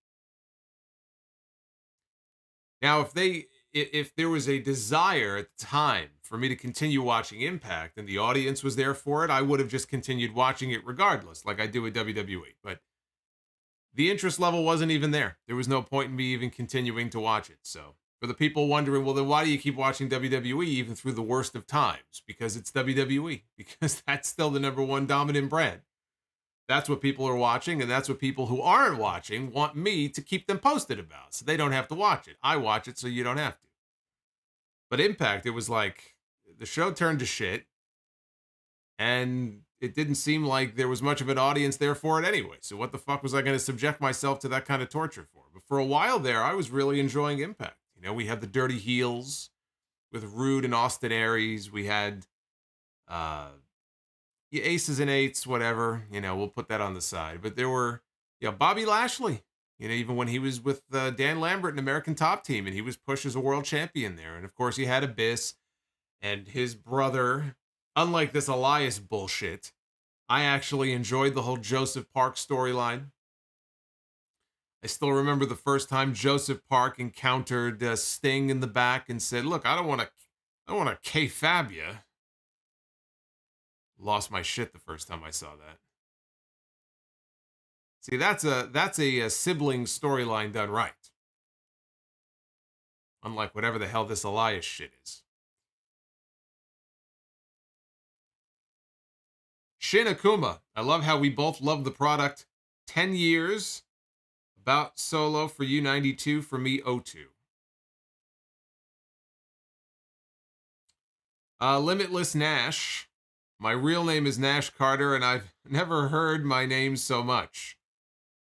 Now, if there was a desire at the time for me to continue watching Impact and the audience was there for it, I would have just continued watching it regardless, like I do with WWE. But the interest level wasn't even there. There was no point in me even continuing to watch it. So for the people wondering, well, then why do you keep watching WWE even through the worst of times? Because it's WWE. Because that's still the #1 dominant brand. That's what people are watching, and that's what people who aren't watching want me to keep them posted about, so they don't have to watch it. I watch it so you don't have to. But Impact, it was like the show turned to shit, and it didn't seem like there was much of an audience there for it anyway. So what the fuck was I going to subject myself to that kind of torture for? But for a while there, I was really enjoying Impact. You know, we had the Dirty Heels with Rude and Austin Aries. We had Aces and Eights, whatever. You know, we'll put that on the side. But there were, Bobby Lashley. You know, even when he was with Dan Lambert in American Top Team, and he was pushed as a world champion there. And of course, he had Abyss and his brother. Unlike this Elias bullshit, I actually enjoyed the whole Joseph Park storyline. I still remember the first time Joseph Park encountered Sting in the back and said, "Look, I don't want to K-fab you." Lost my shit the first time I saw that. See, that's a sibling storyline done right. Unlike whatever the hell this Elias shit is. Shin Akuma, I love how we both love the product. 10 years. About Solo for you, 92. For me, 02. Limitless Nash. My real name is Nash Carter, and I've never heard my name so much.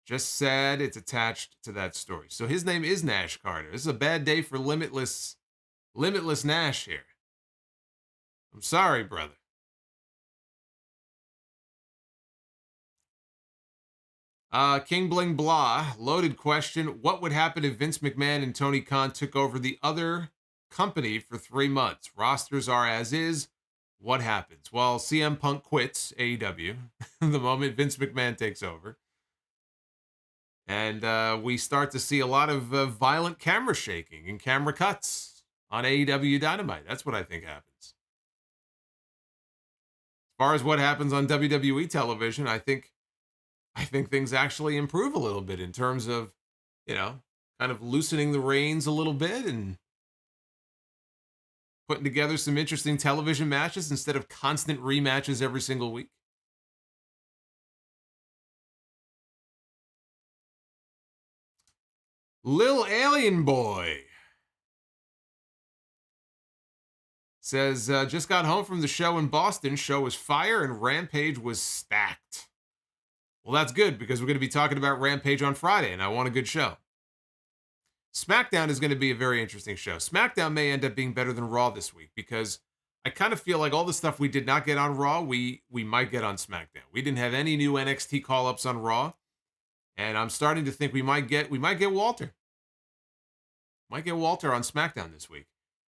Just sad it's attached to that story. So his name is Nash Carter. This is a bad day for Limitless Nash here. I'm sorry, brother. King Bling Blah, loaded question. What would happen if Vince McMahon and Tony Khan took over the other company for 3 months? Rosters are as is. What happens? Well, CM Punk quits AEW the moment Vince McMahon takes over. And we start to see a lot of violent camera shaking and camera cuts on AEW Dynamite. That's what I think happens. As far as what happens on WWE television, I think things actually improve a little bit in terms of, kind of loosening the reins a little bit and putting together some interesting television matches instead of constant rematches every single week. Lil Alien Boy says, just got home from the show in Boston. Show was fire and Rampage was stacked. Well, that's good because we're going to be talking about Rampage on Friday, and I want a good show. SmackDown is going to be a very interesting show. SmackDown may end up being better than Raw this week because I kind of feel like all the stuff we did not get on Raw, we might get on SmackDown. We didn't have any new NXT call-ups on Raw, and I'm starting to think we might get Walter. Might get Walter on SmackDown this week.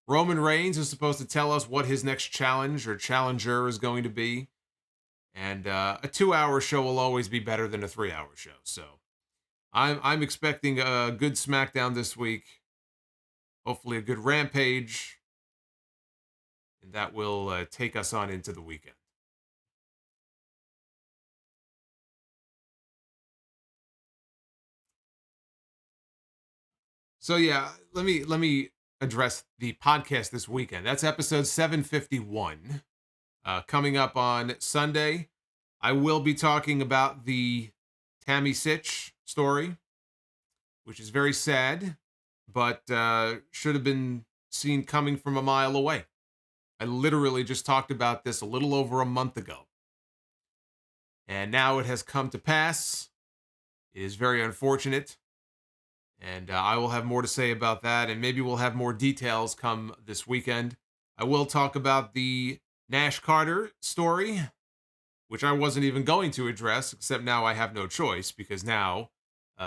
Roman Reigns is supposed to tell us what his next challenge or challenger is going to be. And a 2-hour show will always be better than a 3-hour show. So I'm expecting a good SmackDown this week. Hopefully a good Rampage. And that will take us on into the weekend. So yeah, let me address the podcast this weekend. That's episode 751. Coming up on Sunday, I will be talking about the Tammy Sitch story, which is very sad, but should have been seen coming from a mile away. I literally just talked about this a little over a month ago. And now it has come to pass. It is very unfortunate. And I will have more to say about that, and maybe we'll have more details come this weekend. I will talk about the Nash Carter story, which I wasn't even going to address, except now I have no choice, because now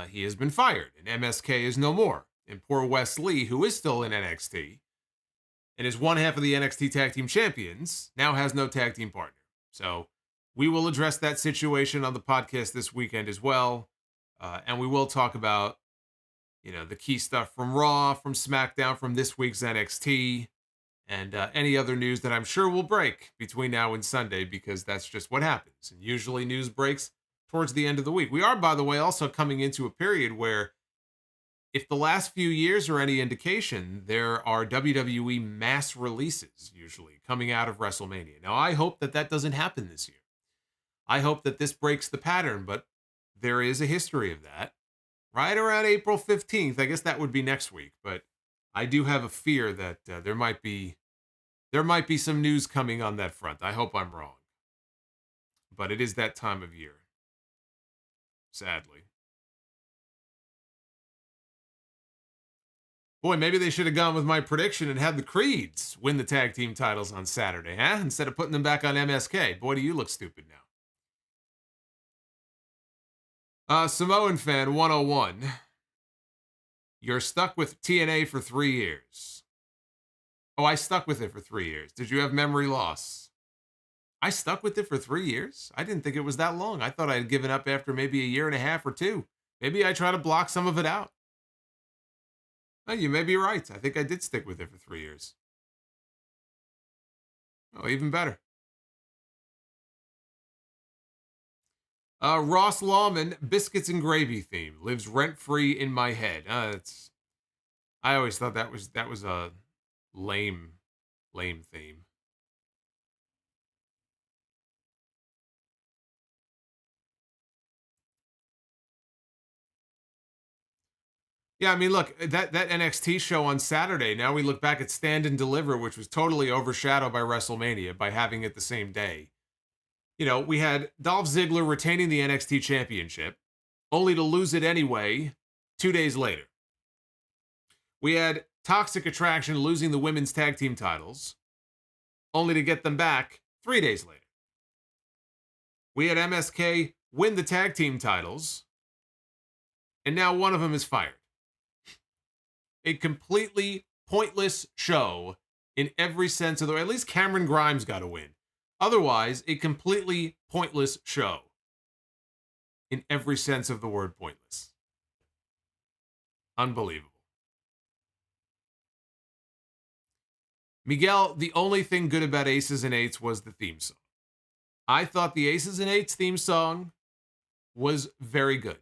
he has been fired, and MSK is no more. And poor Wes Lee, who is still in NXT, and is one half of the NXT Tag Team Champions, now has no tag team partner. So we will address that situation on the podcast this weekend as well. And we will talk about, the key stuff from Raw, from SmackDown, from this week's NXT, and any other news that I'm sure will break between now and Sunday, because that's just what happens. And usually news breaks towards the end of the week. We are, by the way, also coming into a period where, if the last few years are any indication, there are WWE mass releases usually coming out of WrestleMania. Now, I hope that that doesn't happen this year. I hope that this breaks the pattern, but there is a history of that. Right around April 15th, I guess that would be next week, but I do have a fear that there might be some news coming on that front. I hope I'm wrong. But it is that time of year, sadly. Boy, maybe they should have gone with my prediction and had the Creeds win the tag team titles on Saturday, huh? Instead of putting them back on MSK. Boy, do you look stupid now. Samoan fan 101. You're stuck with TNA for 3 years. Oh, I stuck with it for 3 years. Did you have memory loss? I stuck with it for 3 years? I didn't think it was that long. I thought I had given up after maybe a year and a half or two. Maybe I try to block some of it out. Oh, you may be right. I think I did stick with it for 3 years. Oh, even better. Ross Lawman, biscuits and gravy theme, lives rent-free in my head. I always thought that was a lame theme. Yeah, I mean, look, that NXT show on Saturday, now we look back at Stand and Deliver, which was totally overshadowed by WrestleMania by having it the same day. We had Dolph Ziggler retaining the NXT Championship, only to lose it anyway 2 days later. We had Toxic Attraction losing the women's tag team titles, only to get them back 3 days later. We had MSK win the tag team titles, and now one of them is fired. A completely pointless show in every sense of the word. At least Cameron Grimes got a win. Otherwise, a completely pointless show. In every sense of the word, pointless. Unbelievable. Miguel, the only thing good about Aces and Eights was the theme song. I thought the Aces and Eights theme song was very good.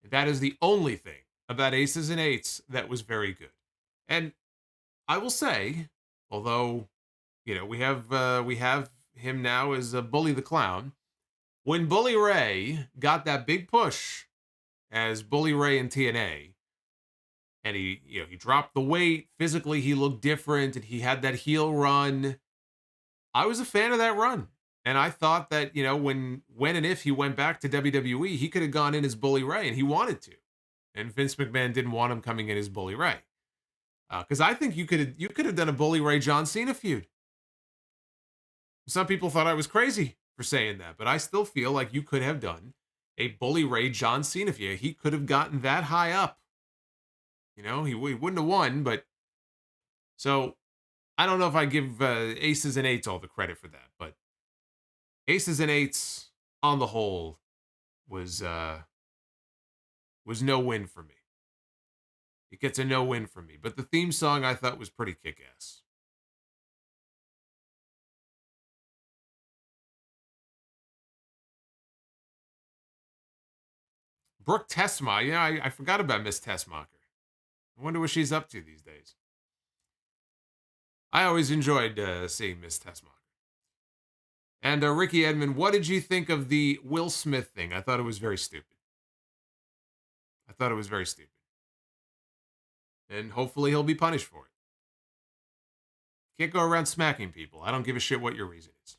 That is the only thing about Aces and Eights that was very good. And I will say, although we have him now as Bully the Clown. When Bully Ray got that big push as Bully Ray in TNA, and he dropped the weight, physically he looked different, and he had that heel run, I was a fan of that run. And I thought that, when and if he went back to WWE, he could have gone in as Bully Ray, and he wanted to. And Vince McMahon didn't want him coming in as Bully Ray. Because I think you could have done a Bully Ray John Cena feud. Some people thought I was crazy for saying that, but I still feel like you could have done a Bully Ray John Cena feud. He could have gotten that high up. He wouldn't have won, but so I don't know if I give Aces and Eights all the credit for that, but Aces and Eights on the whole was was no win for me. It gets a no win for me. But the theme song I thought was pretty kick-ass. Brooke Tessma. Yeah, I forgot about Miss Tessmacher. I wonder what she's up to these days. I always enjoyed seeing Miss Tessmacher. And Ricky Edmond, what did you think of the Will Smith thing? I thought it was very stupid. And hopefully he'll be punished for it. Can't go around smacking people. I don't give a shit what your reason is.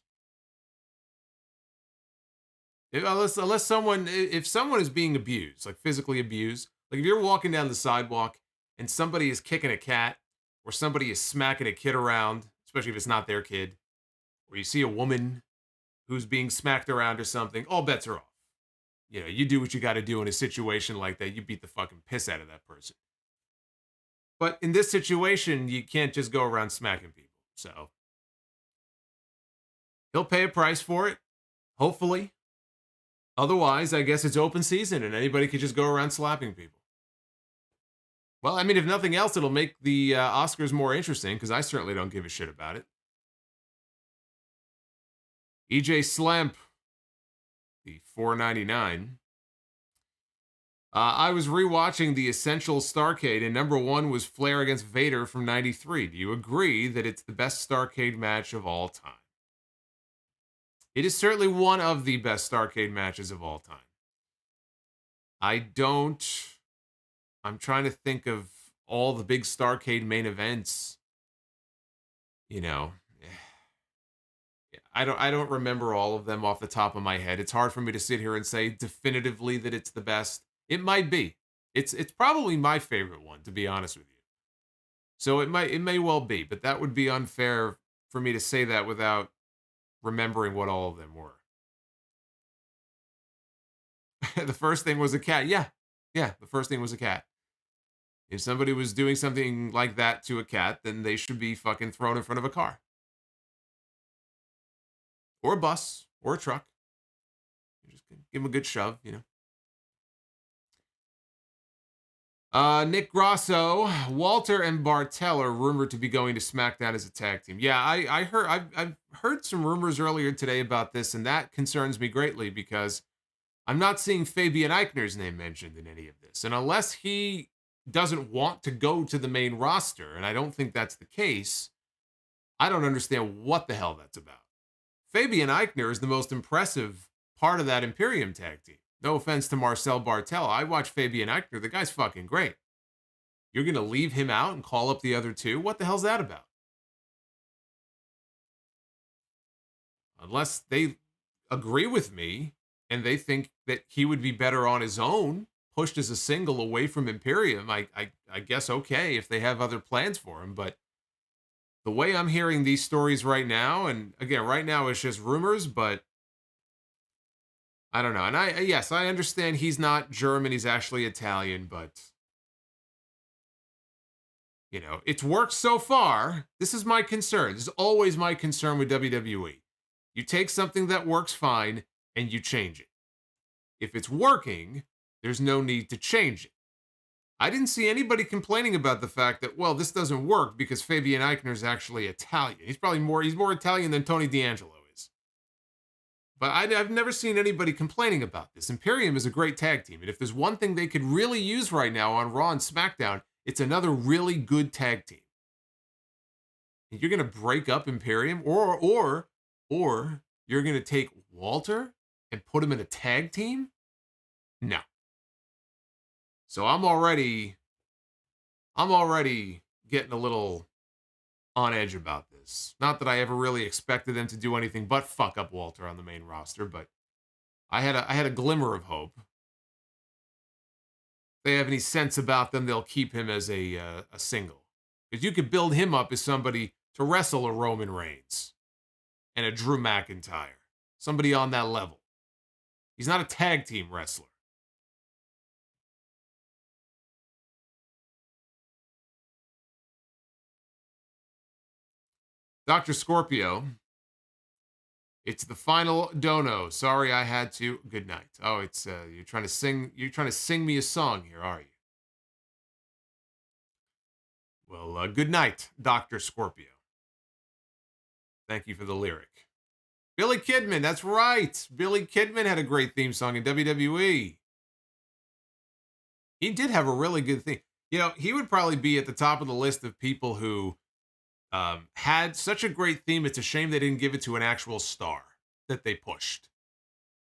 Unless someone, if someone is being abused, like physically abused, like if you're walking down the sidewalk and somebody is kicking a cat or somebody is smacking a kid around, especially if it's not their kid, or you see a woman who's being smacked around or something, all bets are off. You know, you do what you got to do in a situation like that. You beat the fucking piss out of that person. But in this situation, you can't just go around smacking people. So he'll pay a price for it, hopefully. Otherwise, I guess it's open season and anybody could just go around slapping people. Well, I mean, if nothing else, it'll make the Oscars more interesting because I certainly don't give a shit about it. EJ Slamp, the $4.99. I was rewatching the Essential Starrcade, and number one was Flair against Vader from '93. Do you agree that it's the best Starrcade match of all time? It is certainly one of the best Starrcade matches of all time. I'm trying to think of all the big Starrcade main events. You know, I don't remember all of them off the top of my head. It's hard for me to sit here and say definitively that it's the best. It might be. It's probably my favorite one, to be honest with you. So it may well be, but that would be unfair for me to say that without remembering what all of them were. The first thing was a cat. Yeah, the first thing was a cat. If somebody was doing something like that to a cat, then they should be fucking thrown in front of a car. Or a bus, or a truck. You just give them a good shove, you know. Nick Grosso, Walter and Bartel are rumored to be going to SmackDown as a tag team. Yeah, I've heard some rumors earlier today about this, and that concerns me greatly because I'm not seeing Fabian Eichner's name mentioned in any of this. And unless he doesn't want to go to the main roster, and I don't think that's the case, I don't understand what the hell that's about. Fabian Eichner is the most impressive part of that Imperium tag team. No offense to Marcel Bartel. I watch Fabian Eichner. The guy's fucking great. You're going to leave him out and call up the other two? What the hell's that about? Unless they agree with me and they think that he would be better on his own, pushed as a single away from Imperium, I guess okay if they have other plans for him. But the way I'm hearing these stories right now, and again, right now it's just rumors, but I don't know. And I understand he's not German, he's actually Italian, but you know, it's worked so far. This is my concern. This is always my concern with WWE. You take something that works fine and you change it. If it's working, there's no need to change it. I didn't see anybody complaining about the fact that, well, this doesn't work because Fabian Eichner is actually Italian. He's more Italian than Tony D'Angelo is. But I've never seen anybody complaining about this. Imperium is a great tag team. And if there's one thing they could really use right now on Raw and SmackDown, it's another really good tag team. And you're going to break up Imperium or you're going to take Walter and put him in a tag team? No. So I'm already getting a little on edge about this. Not that I ever really expected them to do anything but fuck up Walter on the main roster, but I had a glimmer of hope. If they have any sense about them, they'll keep him as a single. Because you could build him up as somebody to wrestle a Roman Reigns and a Drew McIntyre. Somebody on that level. He's not a tag team wrestler. Dr. Scorpio It's the final dono. Sorry I had to. Good night. Oh, it's you're trying to sing me a song here, are you? Well, good night, Dr. Scorpio. Thank you for the lyric. Billy Kidman, that's right. Billy Kidman had a great theme song in WWE. He did have a really good theme. You know, he would probably be at the top of the list of people who had such a great theme. It's a shame they didn't give it to an actual star that they pushed.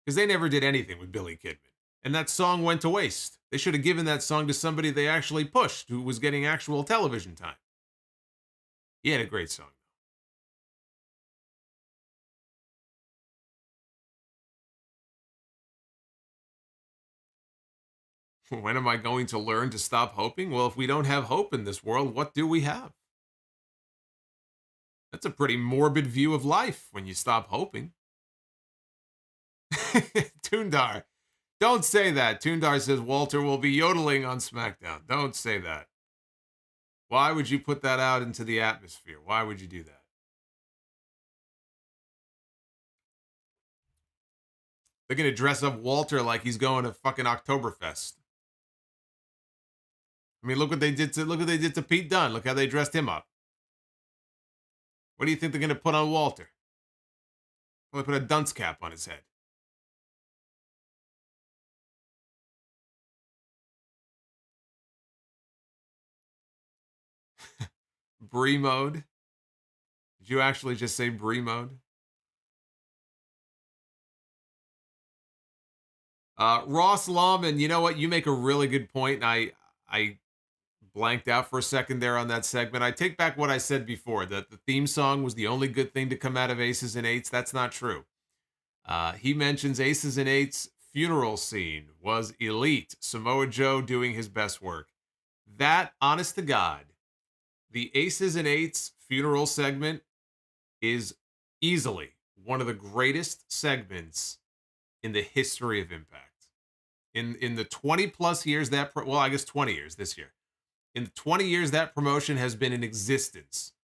Because they never did anything with Billy Kidman. And that song went to waste. They should have given that song to somebody they actually pushed, who was getting actual television time. He had a great song. When am I going to learn to stop hoping? Well, if we don't have hope in this world, what do we have? That's a pretty morbid view of life when you stop hoping. Toondar. Don't say that. Toondar says Walter will be yodeling on SmackDown. Don't say that. Why would you put that out into the atmosphere? Why would you do that? They're going to dress up Walter like he's going to fucking Oktoberfest. I mean, look what they did to Pete Dunne. Look how they dressed him up. What do you think they're going to put on Walter? Well, they put a dunce cap on his head. Brie mode. Did you actually just say Brie mode? Ross Lawman, you know what? You make a really good point. I blanked out for a second there on that segment. I take back what I said before, that the theme song was the only good thing to come out of Aces and Eights. That's not true. He mentions Aces and Eights funeral scene was elite. Samoa Joe doing his best work. That, honest to God, the Aces and Eights funeral segment is easily one of the greatest segments in the history of Impact. In the 20 plus years that, well, I guess 20 years this year. In the 20 years that promotion has been in existence,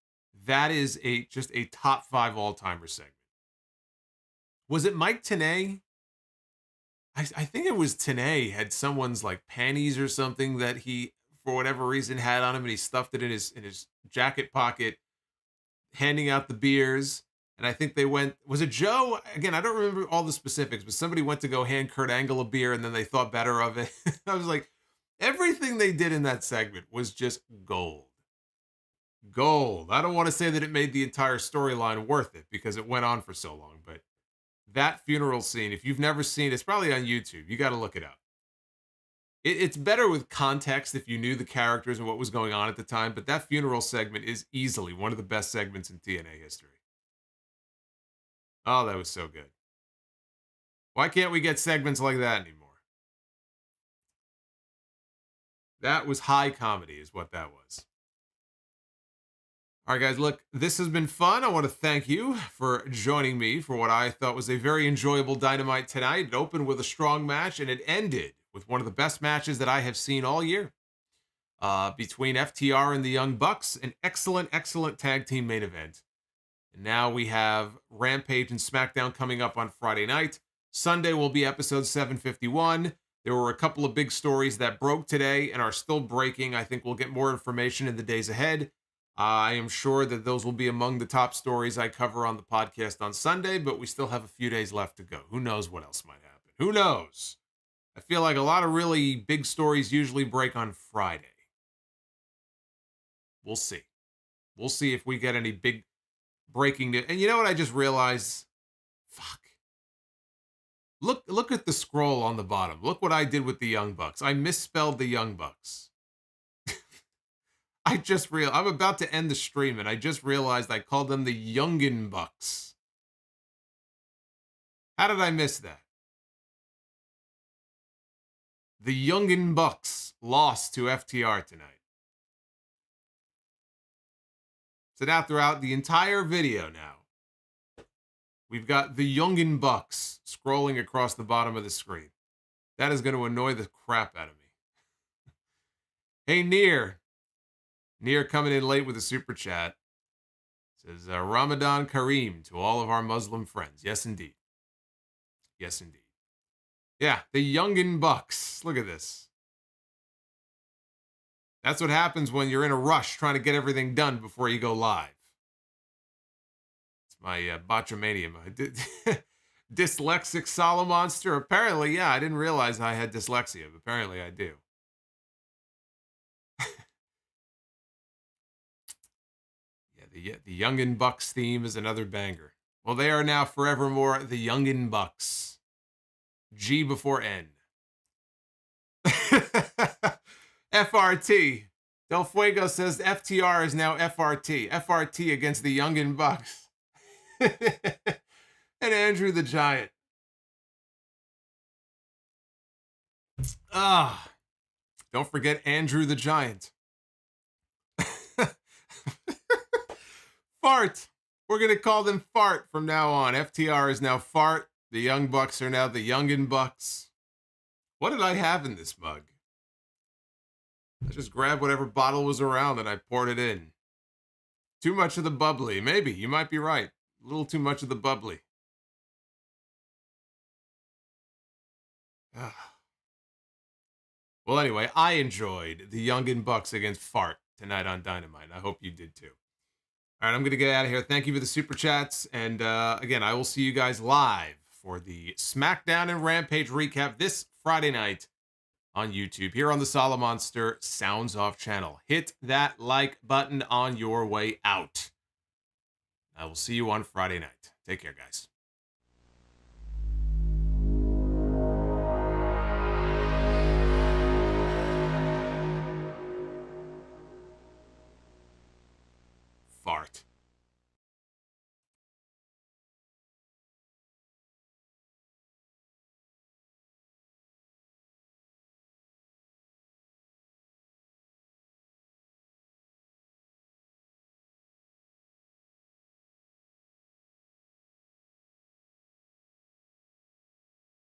that is just a top 5 all-timer segment. Was it Mike Tenay? I think it was Tenay had someone's like panties or something that he, for whatever reason, had on him, and he stuffed it in his jacket pocket, handing out the beers. And I think they went, was it Joe? Again, I don't remember all the specifics, but somebody went to go hand Kurt Angle a beer, and then they thought better of it. I was like, everything they did in that segment was just gold. Gold. I don't want to say that it made the entire storyline worth it because it went on for so long, but that funeral scene, if you've never seen it, it's probably on YouTube. You got to look it up. It's better with context if you knew the characters and what was going on at the time, but that funeral segment is easily one of the best segments in TNA history. Oh, that was so good. Why can't we get segments like that anymore? That was high comedy is what that was. All right, guys, look, this has been fun. I want to thank you for joining me for what I thought was a very enjoyable Dynamite tonight. It opened with a strong match, and it ended with one of the best matches that I have seen all year. Between FTR and the Young Bucks, an excellent, excellent tag team main event. And now we have Rampage and SmackDown coming up on Friday night. Sunday will be episode 751. There were a couple of big stories that broke today and are still breaking. I think we'll get more information in the days ahead. I am sure that those will be among the top stories I cover on the podcast on Sunday, but we still have a few days left to go. Who knows what else might happen? Who knows? I feel like a lot of really big stories usually break on Friday. We'll see. We'll see if we get any big breaking news. And you know what I just realized? Fuck. Look at the scroll on the bottom. Look what I did with the Young Bucks. I misspelled the Young Bucks. I'm about to end the stream, and I just realized I called them the Youngin Bucks. How did I miss that? The Youngin Bucks lost to FTR tonight. So now throughout the entire video now, we've got the Youngin Bucks scrolling across the bottom of the screen. That is going to annoy the crap out of me. Hey, Near coming in late with a super chat. Says Ramadan Kareem to all of our Muslim friends. Yes, indeed. Yes, indeed. Yeah, the Youngin Bucks. Look at this. That's what happens when you're in a rush trying to get everything done before you go live. It's my botchamania. My dyslexic Solomonster. Apparently, yeah, I didn't realize I had dyslexia. But apparently, I do. Yeah, the Youngin Bucks theme is another banger. Well, they are now forevermore the Youngin Bucks. G before N. FRT. Del Fuego says FTR is now FRT. FRT against the Youngin Bucks. And Andrew the Giant. Don't forget Andrew the Giant. Fart. We're going to call them Fart from now on. FTR is now Fart. The Young Bucks are now the Youngin Bucks. What did I have in this mug? I just grabbed whatever bottle was around and I poured it in. Too much of the bubbly. Maybe. You might be right. A little too much of the bubbly. Well, anyway, I enjoyed the Youngin Bucks against Fart tonight on Dynamite. I hope you did too. All right, I'm going to get out of here. Thank you for the super chats. And again, I will see you guys live for the SmackDown and Rampage recap this Friday night on YouTube here on the Solomonster Sounds Off channel. Hit that like button on your way out. I will see you on Friday night. Take care, guys.